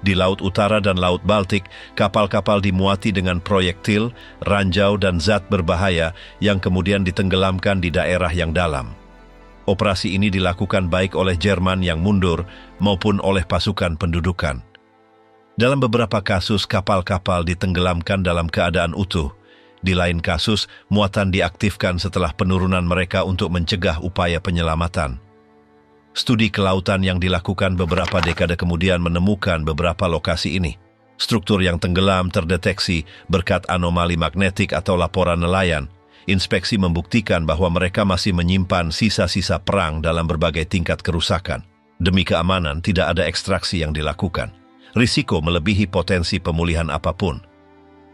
Di Laut Utara dan Laut Baltik, kapal-kapal dimuati dengan proyektil, ranjau, dan zat berbahaya yang kemudian ditenggelamkan di daerah yang dalam. Operasi ini dilakukan baik oleh Jerman yang mundur maupun oleh pasukan pendudukan. Dalam beberapa kasus, kapal-kapal ditenggelamkan dalam keadaan utuh. Di lain kasus, muatan diaktifkan setelah penurunan mereka untuk mencegah upaya penyelamatan. Studi kelautan yang dilakukan beberapa dekade kemudian menemukan beberapa lokasi ini. Struktur yang tenggelam terdeteksi berkat anomali magnetik atau laporan nelayan. Inspeksi membuktikan bahwa mereka masih menyimpan sisa-sisa perang dalam berbagai tingkat kerusakan. Demi keamanan, tidak ada ekstraksi yang dilakukan. Risiko melebihi potensi pemulihan apapun.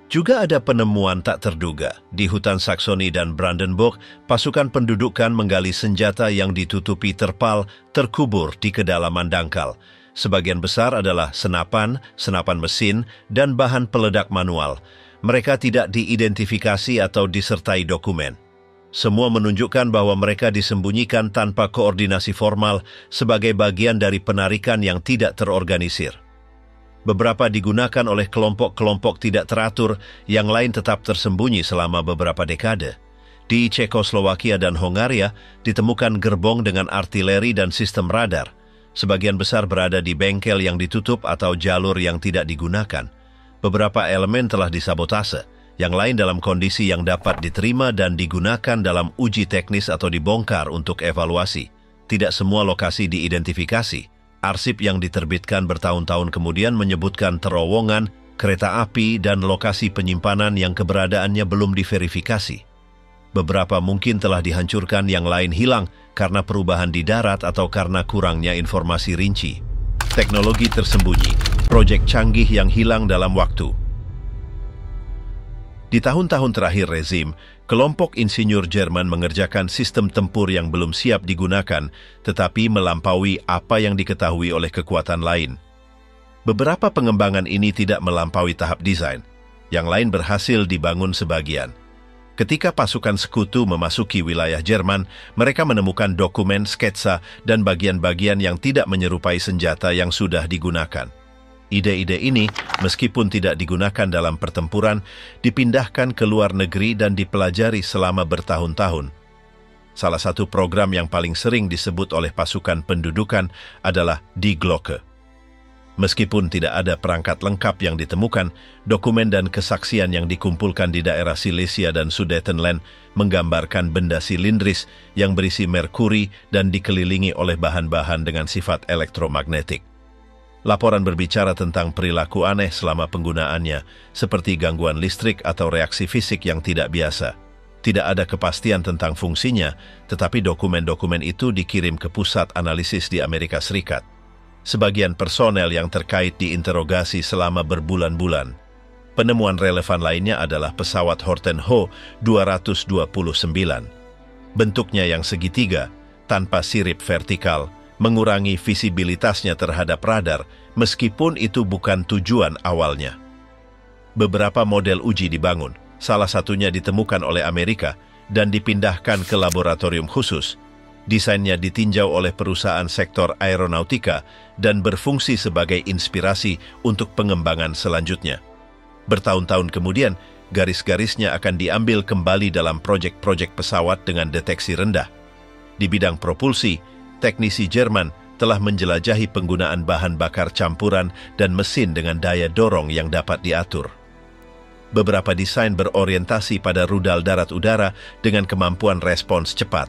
Juga ada penemuan tak terduga. Di hutan Saksoni dan Brandenburg, pasukan pendudukan menggali senjata yang ditutupi terpal terkubur di kedalaman dangkal. Sebagian besar adalah senapan, senapan mesin, dan bahan peledak manual. Mereka tidak diidentifikasi atau disertai dokumen. Semua menunjukkan bahwa mereka disembunyikan tanpa koordinasi formal sebagai bagian dari penarikan yang tidak terorganisir. Beberapa digunakan oleh kelompok-kelompok tidak teratur, yang lain tetap tersembunyi selama beberapa dekade. Di Cekoslowakia dan Hongaria ditemukan gerbong dengan artileri dan sistem radar. Sebagian besar berada di bengkel yang ditutup atau jalur yang tidak digunakan. Beberapa elemen telah disabotase, yang lain dalam kondisi yang dapat diterima dan digunakan dalam uji teknis atau dibongkar untuk evaluasi. Tidak semua lokasi diidentifikasi. Arsip yang diterbitkan bertahun-tahun kemudian menyebutkan terowongan kereta api, dan lokasi penyimpanan yang keberadaannya belum diverifikasi. Beberapa mungkin telah dihancurkan, yang lain hilang karena perubahan di darat atau karena kurangnya informasi rinci. Teknologi tersembunyi, proyek canggih yang hilang dalam waktu. Di tahun-tahun terakhir rezim, kelompok insinyur Jerman mengerjakan sistem tempur yang belum siap digunakan, tetapi melampaui apa yang diketahui oleh kekuatan lain. Beberapa pengembangan ini tidak melampaui tahap desain, yang lain berhasil dibangun sebagian. Ketika pasukan sekutu memasuki wilayah Jerman, mereka menemukan dokumen, sketsa, dan bagian-bagian yang tidak menyerupai senjata yang sudah digunakan. Ide-ide ini, meskipun tidak digunakan dalam pertempuran, dipindahkan ke luar negeri dan dipelajari selama bertahun-tahun. Salah satu program yang paling sering disebut oleh pasukan pendudukan adalah Die Glocke. Meskipun tidak ada perangkat lengkap yang ditemukan, dokumen dan kesaksian yang dikumpulkan di daerah Silesia dan Sudetenland menggambarkan benda silindris yang berisi merkuri dan dikelilingi oleh bahan-bahan dengan sifat elektromagnetik. Laporan berbicara tentang perilaku aneh selama penggunaannya, seperti gangguan listrik atau reaksi fisik yang tidak biasa. Tidak ada kepastian tentang fungsinya, tetapi dokumen-dokumen itu dikirim ke pusat analisis di Amerika Serikat. Sebagian personel yang terkait diinterogasi selama berbulan-bulan. Penemuan relevan lainnya adalah pesawat Horten Ho 229. Bentuknya yang segitiga, tanpa sirip vertikal, mengurangi visibilitasnya terhadap radar, meskipun itu bukan tujuan awalnya. Beberapa model uji dibangun, salah satunya ditemukan oleh Amerika dan dipindahkan ke laboratorium khusus. Desainnya ditinjau oleh perusahaan sektor aeronautika dan berfungsi sebagai inspirasi untuk pengembangan selanjutnya. Bertahun-tahun kemudian, garis-garisnya akan diambil kembali dalam proyek-proyek pesawat dengan deteksi rendah. Di bidang propulsi, teknisi Jerman telah menjelajahi penggunaan bahan bakar campuran dan mesin dengan daya dorong yang dapat diatur. Beberapa desain berorientasi pada rudal darat-udara dengan kemampuan respons cepat.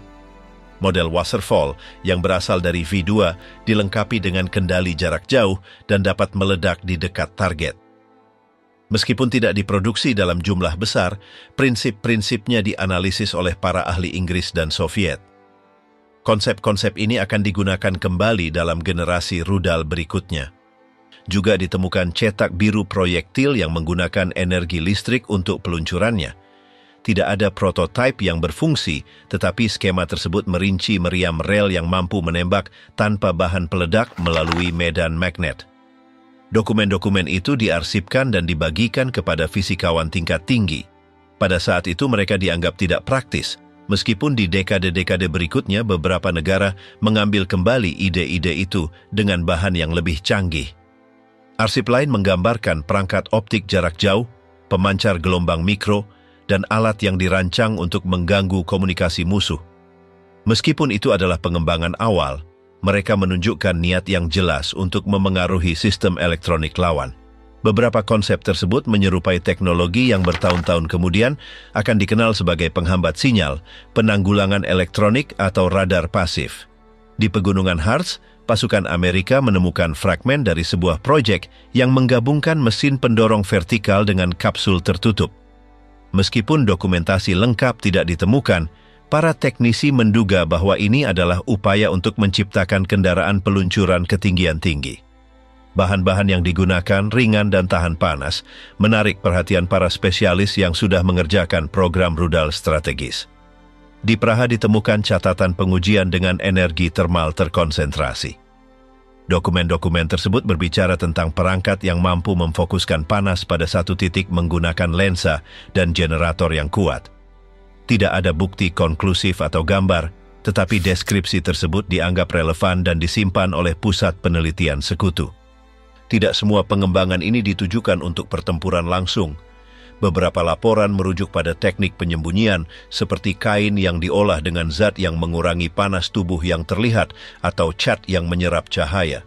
Model Wasserfall yang berasal dari V2 dilengkapi dengan kendali jarak jauh dan dapat meledak di dekat target. Meskipun tidak diproduksi dalam jumlah besar, prinsip-prinsipnya dianalisis oleh para ahli Inggris dan Soviet. Konsep-konsep ini akan digunakan kembali dalam generasi rudal berikutnya. Juga ditemukan cetak biru proyektil yang menggunakan energi listrik untuk peluncurannya. Tidak ada prototipe yang berfungsi, tetapi skema tersebut merinci meriam rel yang mampu menembak tanpa bahan peledak melalui medan magnet. Dokumen-dokumen itu diarsipkan dan dibagikan kepada fisikawan tingkat tinggi. Pada saat itu mereka dianggap tidak praktis, meskipun di dekade-dekade berikutnya beberapa negara mengambil kembali ide-ide itu dengan bahan yang lebih canggih. Arsip lain menggambarkan perangkat optik jarak jauh, pemancar gelombang mikro, dan alat yang dirancang untuk mengganggu komunikasi musuh. Meskipun itu adalah pengembangan awal, mereka menunjukkan niat yang jelas untuk memengaruhi sistem elektronik lawan. Beberapa konsep tersebut menyerupai teknologi yang bertahun-tahun kemudian akan dikenal sebagai penghambat sinyal, penanggulangan elektronik atau radar pasif. Di Pegunungan Harz, pasukan Amerika menemukan fragmen dari sebuah proyek yang menggabungkan mesin pendorong vertikal dengan kapsul tertutup. Meskipun dokumentasi lengkap tidak ditemukan, para teknisi menduga bahwa ini adalah upaya untuk menciptakan kendaraan peluncuran ketinggian tinggi. Bahan-bahan yang digunakan ringan dan tahan panas, menarik perhatian para spesialis yang sudah mengerjakan program rudal strategis. Di Praha ditemukan catatan pengujian dengan energi termal terkonsentrasi. Dokumen-dokumen tersebut berbicara tentang perangkat yang mampu memfokuskan panas pada satu titik menggunakan lensa dan generator yang kuat. Tidak ada bukti konklusif atau gambar, tetapi deskripsi tersebut dianggap relevan dan disimpan oleh pusat penelitian sekutu. Tidak semua pengembangan ini ditujukan untuk pertempuran langsung. Beberapa laporan merujuk pada teknik penyembunyian seperti kain yang diolah dengan zat yang mengurangi panas tubuh yang terlihat atau cat yang menyerap cahaya.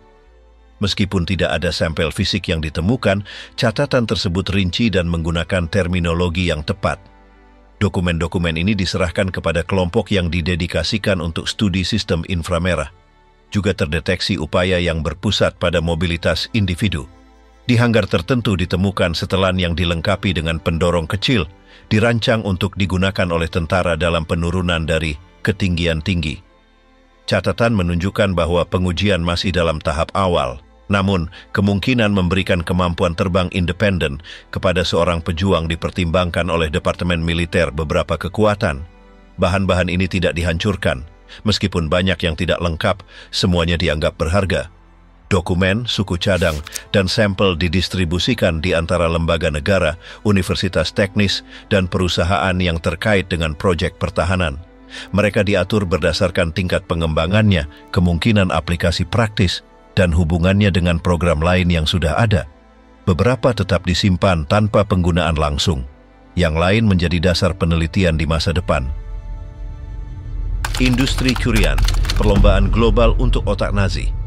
Meskipun tidak ada sampel fisik yang ditemukan, catatan tersebut rinci dan menggunakan terminologi yang tepat. Dokumen-dokumen ini diserahkan kepada kelompok yang didedikasikan untuk studi sistem inframerah. Juga terdeteksi upaya yang berpusat pada mobilitas individu. Di hanggar tertentu ditemukan setelan yang dilengkapi dengan pendorong kecil, dirancang untuk digunakan oleh tentara dalam penurunan dari ketinggian tinggi. Catatan menunjukkan bahwa pengujian masih dalam tahap awal, namun kemungkinan memberikan kemampuan terbang independen kepada seorang pejuang dipertimbangkan oleh Departemen Militer beberapa kekuatan. Bahan-bahan ini tidak dihancurkan, meskipun banyak yang tidak lengkap, semuanya dianggap berharga. Dokumen, suku cadang, dan sampel didistribusikan di antara lembaga negara, universitas teknis, dan perusahaan yang terkait dengan proyek pertahanan. Mereka diatur berdasarkan tingkat pengembangannya, kemungkinan aplikasi praktis, dan hubungannya dengan program lain yang sudah ada. Beberapa tetap disimpan tanpa penggunaan langsung. Yang lain menjadi dasar penelitian di masa depan. Industri curian, perlombaan global untuk otak Nazi.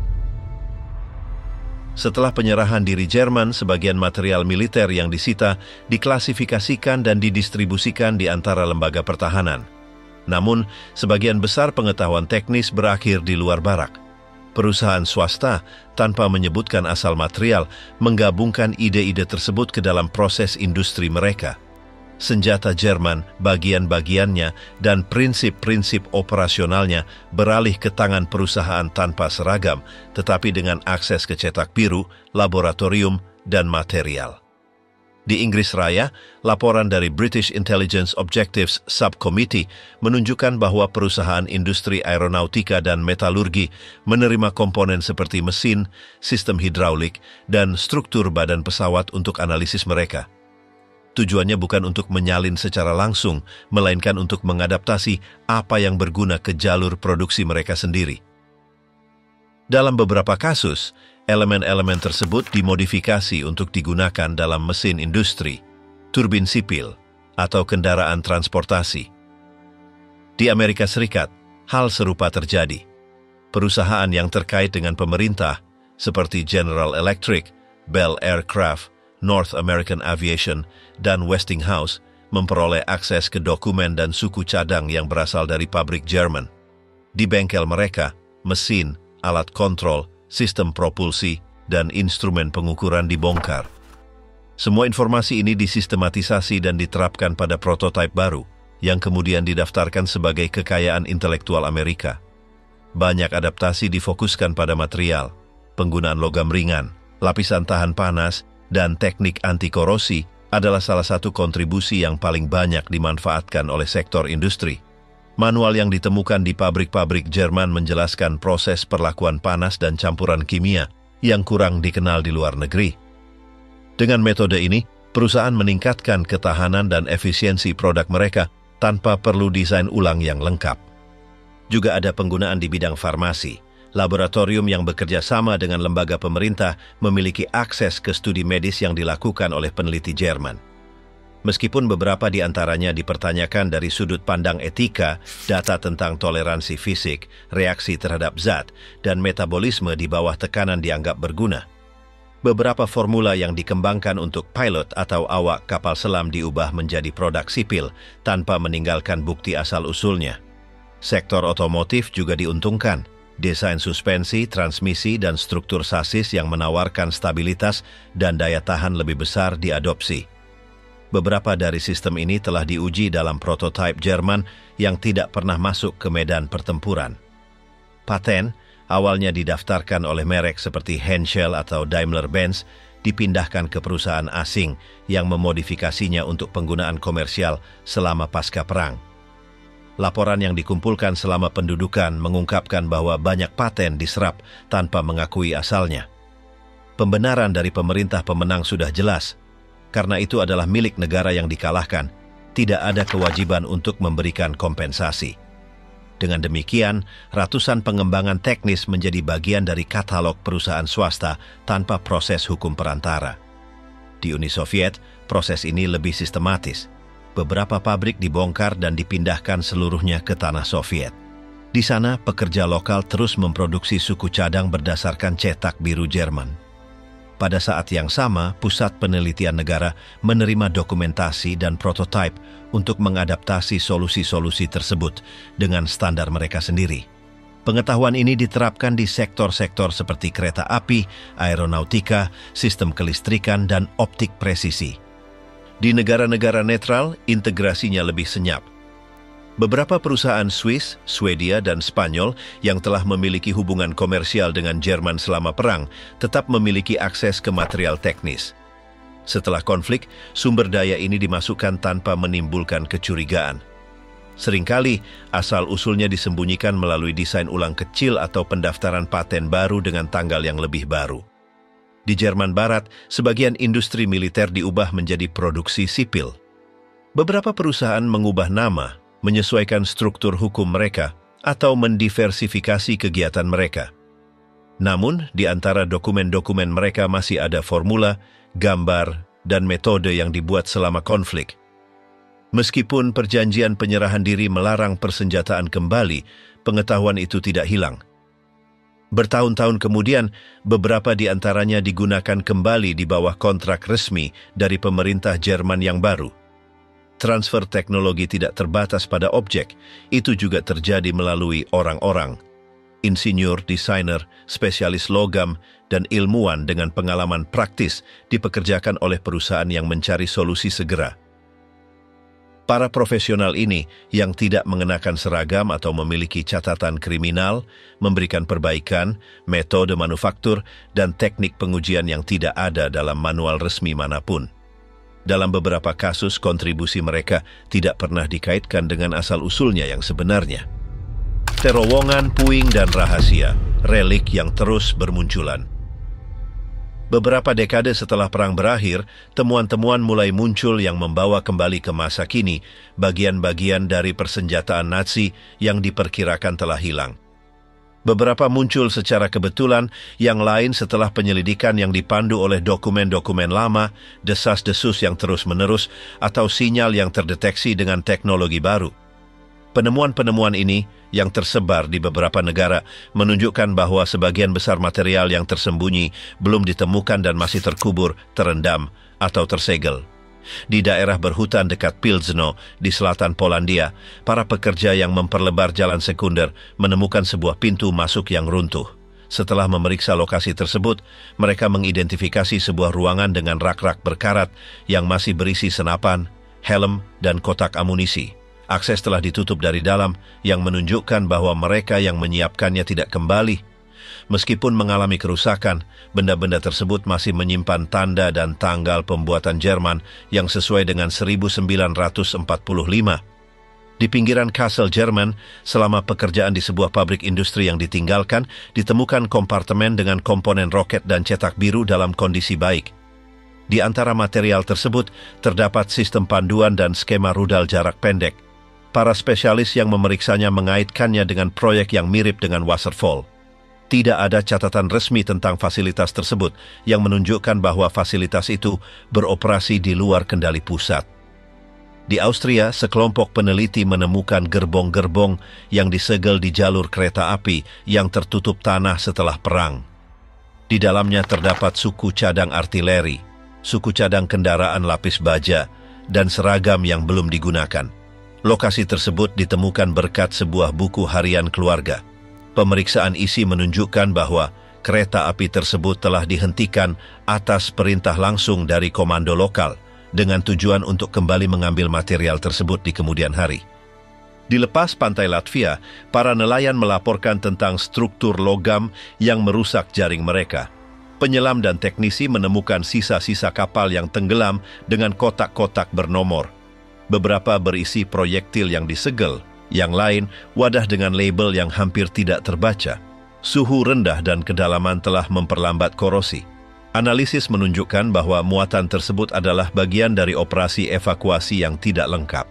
Setelah penyerahan diri Jerman, sebagian material militer yang disita diklasifikasikan dan didistribusikan di antara lembaga pertahanan. Namun, sebagian besar pengetahuan teknis berakhir di luar barak. Perusahaan swasta, tanpa menyebutkan asal material, menggabungkan ide-ide tersebut ke dalam proses industri mereka. Senjata Jerman, bagian-bagiannya, dan prinsip-prinsip operasionalnya beralih ke tangan perusahaan tanpa seragam, tetapi dengan akses ke cetak biru, laboratorium, dan material. Di Inggris Raya, laporan dari British Intelligence Objectives Subcommittee menunjukkan bahwa perusahaan industri aeronautika dan metalurgi menerima komponen seperti mesin, sistem hidraulik, dan struktur badan pesawat untuk analisis mereka. Tujuannya bukan untuk menyalin secara langsung, melainkan untuk mengadaptasi apa yang berguna ke jalur produksi mereka sendiri. Dalam beberapa kasus, elemen-elemen tersebut dimodifikasi untuk digunakan dalam mesin industri, turbin sipil, atau kendaraan transportasi. Di Amerika Serikat, hal serupa terjadi. Perusahaan yang terkait dengan pemerintah, seperti General Electric, Bell Aircraft, North American Aviation, dan Westinghouse, memperoleh akses ke dokumen dan suku cadang yang berasal dari pabrik Jerman. Di bengkel mereka, mesin, alat kontrol, sistem propulsi, dan instrumen pengukuran dibongkar. Semua informasi ini disistematisasi dan diterapkan pada prototipe baru, yang kemudian didaftarkan sebagai kekayaan intelektual Amerika. Banyak adaptasi difokuskan pada material, penggunaan logam ringan, lapisan tahan panas, dan teknik anti-korosi adalah salah satu kontribusi yang paling banyak dimanfaatkan oleh sektor industri. Manual yang ditemukan di pabrik-pabrik Jerman menjelaskan proses perlakuan panas dan campuran kimia yang kurang dikenal di luar negeri. Dengan metode ini, perusahaan meningkatkan ketahanan dan efisiensi produk mereka tanpa perlu desain ulang yang lengkap. Juga ada penggunaan di bidang farmasi. Laboratorium yang bekerja sama dengan lembaga pemerintah memiliki akses ke studi medis yang dilakukan oleh peneliti Jerman. Meskipun beberapa di antaranya dipertanyakan dari sudut pandang etika, data tentang toleransi fisik, reaksi terhadap zat, dan metabolisme di bawah tekanan dianggap berguna. Beberapa formula yang dikembangkan untuk pilot atau awak kapal selam diubah menjadi produk sipil tanpa meninggalkan bukti asal-usulnya. Sektor otomotif juga diuntungkan. Desain suspensi, transmisi, dan struktur sasis yang menawarkan stabilitas dan daya tahan lebih besar diadopsi. Beberapa dari sistem ini telah diuji dalam prototipe Jerman yang tidak pernah masuk ke medan pertempuran. Paten, awalnya didaftarkan oleh merek seperti Henschel atau Daimler-Benz, dipindahkan ke perusahaan asing yang memodifikasinya untuk penggunaan komersial selama pasca perang. Laporan yang dikumpulkan selama pendudukan mengungkapkan bahwa banyak paten diserap tanpa mengakui asalnya. Pembenaran dari pemerintah pemenang sudah jelas. Karena itu adalah milik negara yang dikalahkan, tidak ada kewajiban untuk memberikan kompensasi. Dengan demikian, ratusan pengembangan teknis menjadi bagian dari katalog perusahaan swasta tanpa proses hukum perantara. Di Uni Soviet, proses ini lebih sistematis. Beberapa pabrik dibongkar dan dipindahkan seluruhnya ke tanah Soviet. Di sana, pekerja lokal terus memproduksi suku cadang berdasarkan cetak biru Jerman. Pada saat yang sama, Pusat Penelitian Negara menerima dokumentasi dan prototipe untuk mengadaptasi solusi-solusi tersebut dengan standar mereka sendiri. Pengetahuan ini diterapkan di sektor-sektor seperti kereta api, aeronautika, sistem kelistrikan, dan optik presisi. Di negara-negara netral, integrasinya lebih senyap. Beberapa perusahaan Swiss, Swedia, dan Spanyol yang telah memiliki hubungan komersial dengan Jerman selama perang tetap memiliki akses ke material teknis. Setelah konflik, sumber daya ini dimasukkan tanpa menimbulkan kecurigaan. Seringkali, asal-usulnya disembunyikan melalui desain ulang kecil atau pendaftaran paten baru dengan tanggal yang lebih baru. Di Jerman Barat, sebagian industri militer diubah menjadi produksi sipil. Beberapa perusahaan mengubah nama, menyesuaikan struktur hukum mereka, atau mendiversifikasi kegiatan mereka. Namun, di antara dokumen-dokumen mereka masih ada formula, gambar, dan metode yang dibuat selama konflik. Meskipun perjanjian penyerahan diri melarang persenjataan kembali, pengetahuan itu tidak hilang. Bertahun-tahun kemudian, beberapa di antaranya digunakan kembali di bawah kontrak resmi dari pemerintah Jerman yang baru. Transfer teknologi tidak terbatas pada objek, itu juga terjadi melalui orang-orang. Insinyur, desainer, spesialis logam, dan ilmuwan dengan pengalaman praktis dipekerjakan oleh perusahaan yang mencari solusi segera. Para profesional ini yang tidak mengenakan seragam atau memiliki catatan kriminal, memberikan perbaikan, metode manufaktur, dan teknik pengujian yang tidak ada dalam manual resmi manapun. Dalam beberapa kasus, kontribusi mereka tidak pernah dikaitkan dengan asal-usulnya yang sebenarnya. Terowongan, puing, dan rahasia, relik yang terus bermunculan. Beberapa dekade setelah perang berakhir, temuan-temuan mulai muncul yang membawa kembali ke masa kini bagian-bagian dari persenjataan Nazi yang diperkirakan telah hilang. Beberapa muncul secara kebetulan, yang lain setelah penyelidikan yang dipandu oleh dokumen-dokumen lama, desas-desus yang terus-menerus, atau sinyal yang terdeteksi dengan teknologi baru. Penemuan-penemuan ini yang tersebar di beberapa negara menunjukkan bahwa sebagian besar material yang tersembunyi belum ditemukan dan masih terkubur, terendam, atau tersegel. Di daerah berhutan dekat Pilzno di selatan Polandia, para pekerja yang memperlebar jalan sekunder menemukan sebuah pintu masuk yang runtuh. Setelah memeriksa lokasi tersebut, mereka mengidentifikasi sebuah ruangan dengan rak-rak berkarat yang masih berisi senapan, helm, dan kotak amunisi. Akses telah ditutup dari dalam, yang menunjukkan bahwa mereka yang menyiapkannya tidak kembali. Meskipun mengalami kerusakan, benda-benda tersebut masih menyimpan tanda dan tanggal pembuatan Jerman yang sesuai dengan 1945. Di pinggiran Kassel, Jerman, selama pekerjaan di sebuah pabrik industri yang ditinggalkan, ditemukan kompartemen dengan komponen roket dan cetak biru dalam kondisi baik. Di antara material tersebut, terdapat sistem panduan dan skema rudal jarak pendek. Para spesialis yang memeriksanya mengaitkannya dengan proyek yang mirip dengan Wasserfall. Tidak ada catatan resmi tentang fasilitas tersebut yang menunjukkan bahwa fasilitas itu beroperasi di luar kendali pusat. Di Austria, sekelompok peneliti menemukan gerbong-gerbong yang disegel di jalur kereta api yang tertutup tanah setelah perang. Di dalamnya terdapat suku cadang artileri, suku cadang kendaraan lapis baja, dan seragam yang belum digunakan. Lokasi tersebut ditemukan berkat sebuah buku harian keluarga. Pemeriksaan isi menunjukkan bahwa kereta api tersebut telah dihentikan atas perintah langsung dari komando lokal dengan tujuan untuk kembali mengambil material tersebut di kemudian hari. Di lepas pantai Latvia, para nelayan melaporkan tentang struktur logam yang merusak jaring mereka. Penyelam dan teknisi menemukan sisa-sisa kapal yang tenggelam dengan kotak-kotak bernomor. Beberapa berisi proyektil yang disegel, yang lain wadah dengan label yang hampir tidak terbaca. Suhu rendah dan kedalaman telah memperlambat korosi. Analisis menunjukkan bahwa muatan tersebut adalah bagian dari operasi evakuasi yang tidak lengkap.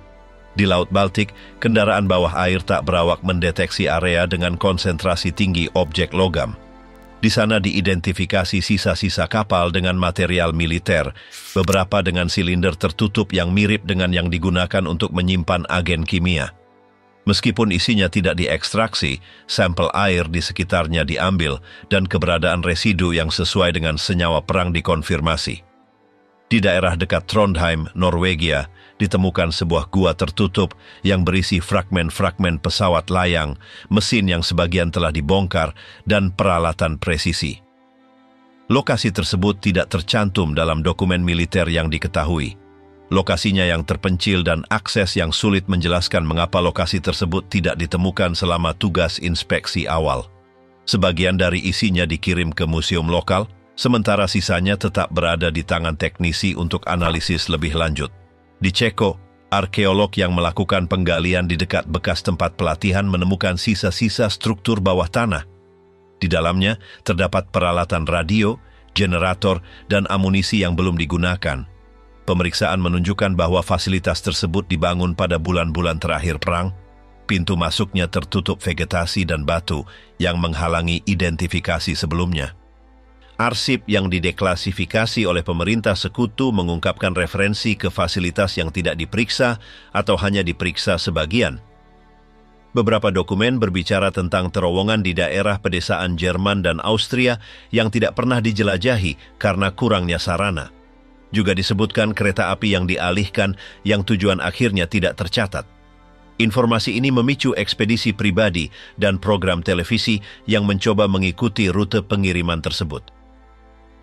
Di Laut Baltik, kendaraan bawah air tak berawak mendeteksi area dengan konsentrasi tinggi objek logam. Di sana diidentifikasi sisa-sisa kapal dengan material militer, beberapa dengan silinder tertutup yang mirip dengan yang digunakan untuk menyimpan agen kimia. Meskipun isinya tidak diekstraksi, sampel air di sekitarnya diambil dan keberadaan residu yang sesuai dengan senyawa perang dikonfirmasi. Di daerah dekat Trondheim, Norwegia, ditemukan sebuah gua tertutup yang berisi fragmen-fragmen pesawat layang, mesin yang sebagian telah dibongkar, dan peralatan presisi. Lokasi tersebut tidak tercantum dalam dokumen militer yang diketahui. Lokasinya yang terpencil dan akses yang sulit menjelaskan mengapa lokasi tersebut tidak ditemukan selama tugas inspeksi awal. Sebagian dari isinya dikirim ke museum lokal, sementara sisanya tetap berada di tangan teknisi untuk analisis lebih lanjut. Di Ceko, arkeolog yang melakukan penggalian di dekat bekas tempat pelatihan menemukan sisa-sisa struktur bawah tanah. Di dalamnya terdapat peralatan radio, generator, dan amunisi yang belum digunakan. Pemeriksaan menunjukkan bahwa fasilitas tersebut dibangun pada bulan-bulan terakhir perang. Pintu masuknya tertutup vegetasi dan batu yang menghalangi identifikasi sebelumnya. Arsip yang dideklasifikasi oleh pemerintah sekutu mengungkapkan referensi ke fasilitas yang tidak diperiksa atau hanya diperiksa sebagian. Beberapa dokumen berbicara tentang terowongan di daerah pedesaan Jerman dan Austria yang tidak pernah dijelajahi karena kurangnya sarana. Juga disebutkan kereta api yang dialihkan yang tujuan akhirnya tidak tercatat. Informasi ini memicu ekspedisi pribadi dan program televisi yang mencoba mengikuti rute pengiriman tersebut.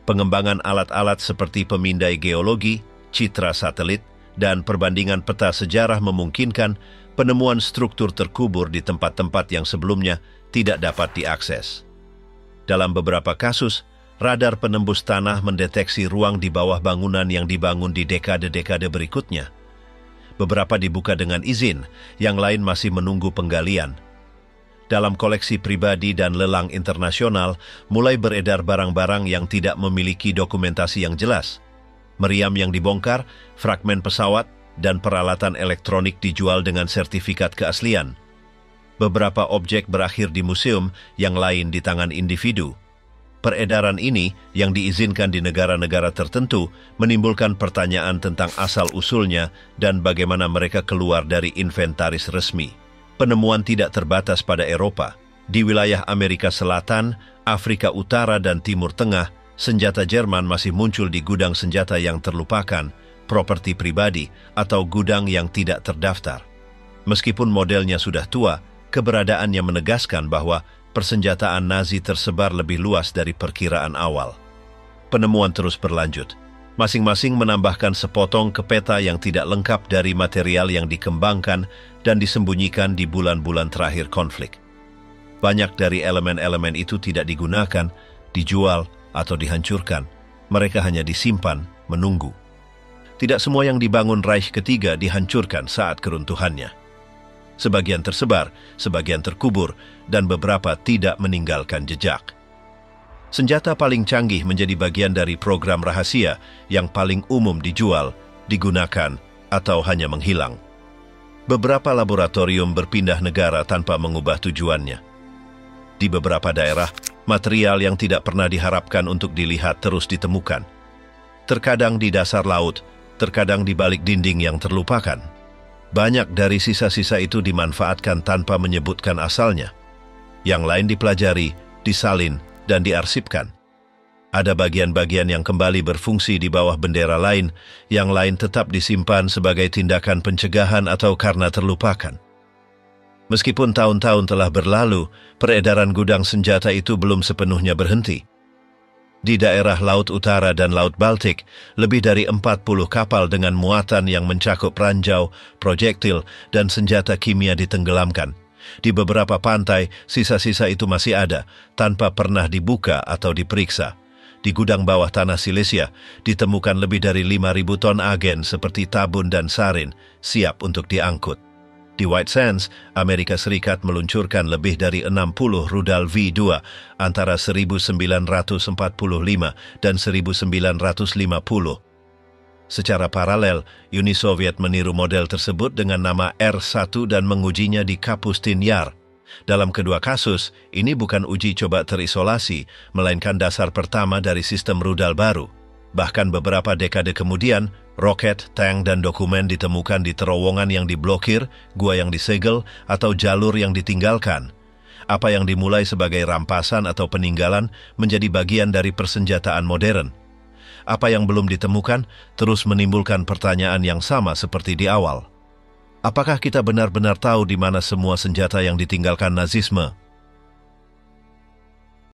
Pengembangan alat-alat seperti pemindai geologi, citra satelit, dan perbandingan peta sejarah memungkinkan penemuan struktur terkubur di tempat-tempat yang sebelumnya tidak dapat diakses. Dalam beberapa kasus, radar penembus tanah mendeteksi ruang di bawah bangunan yang dibangun di dekade-dekade berikutnya. Beberapa dibuka dengan izin, yang lain masih menunggu penggalian. Dalam koleksi pribadi dan lelang internasional, mulai beredar barang-barang yang tidak memiliki dokumentasi yang jelas. Meriam yang dibongkar, fragmen pesawat, dan peralatan elektronik dijual dengan sertifikat keaslian. Beberapa objek berakhir di museum, yang lain di tangan individu. Peredaran ini, yang diizinkan di negara-negara tertentu, menimbulkan pertanyaan tentang asal-usulnya dan bagaimana mereka keluar dari inventaris resmi. Penemuan tidak terbatas pada Eropa. Di wilayah Amerika Selatan, Afrika Utara, dan Timur Tengah, senjata Jerman masih muncul di gudang senjata yang terlupakan, properti pribadi, atau gudang yang tidak terdaftar. Meskipun modelnya sudah tua, keberadaannya menegaskan bahwa persenjataan Nazi tersebar lebih luas dari perkiraan awal. Penemuan terus berlanjut. Masing-masing menambahkan sepotong ke peta yang tidak lengkap dari material yang dikembangkan dan disembunyikan di bulan-bulan terakhir konflik. Banyak dari elemen-elemen itu tidak digunakan, dijual, atau dihancurkan. Mereka hanya disimpan, menunggu. Tidak semua yang dibangun Reich ketiga dihancurkan saat keruntuhannya. Sebagian tersebar, sebagian terkubur, dan beberapa tidak meninggalkan jejak. Senjata paling canggih menjadi bagian dari program rahasia yang paling umum dijual, digunakan, atau hanya menghilang. Beberapa laboratorium berpindah negara tanpa mengubah tujuannya. Di beberapa daerah, material yang tidak pernah diharapkan untuk dilihat terus ditemukan. Terkadang di dasar laut, terkadang di balik dinding yang terlupakan. Banyak dari sisa-sisa itu dimanfaatkan tanpa menyebutkan asalnya. Yang lain dipelajari, disalin, dan diarsipkan. Ada bagian-bagian yang kembali berfungsi di bawah bendera lain, yang lain tetap disimpan sebagai tindakan pencegahan atau karena terlupakan. Meskipun tahun-tahun telah berlalu, peredaran gudang senjata itu belum sepenuhnya berhenti. Di daerah Laut Utara dan Laut Baltik, lebih dari 40 kapal dengan muatan yang mencakup ranjau, projektil, dan senjata kimia ditenggelamkan. Di beberapa pantai, sisa-sisa itu masih ada, tanpa pernah dibuka atau diperiksa. Di gudang bawah tanah Silesia, ditemukan lebih dari 5.000 ton agen seperti tabun dan sarin, siap untuk diangkut. Di White Sands, Amerika Serikat meluncurkan lebih dari 60 rudal V2 antara 1945 dan 1950. Secara paralel, Uni Soviet meniru model tersebut dengan nama R-1 dan mengujinya di Kapustin Yar. Dalam kedua kasus, ini bukan uji coba terisolasi, melainkan dasar pertama dari sistem rudal baru. Bahkan beberapa dekade kemudian, roket, tank, dan dokumen ditemukan di terowongan yang diblokir, gua yang disegel, atau jalur yang ditinggalkan. Apa yang dimulai sebagai rampasan atau peninggalan menjadi bagian dari persenjataan modern. apa yang belum ditemukan terus menimbulkan pertanyaan yang sama seperti di awal. Apakah kita benar-benar tahu di mana semua senjata yang ditinggalkan Nazisme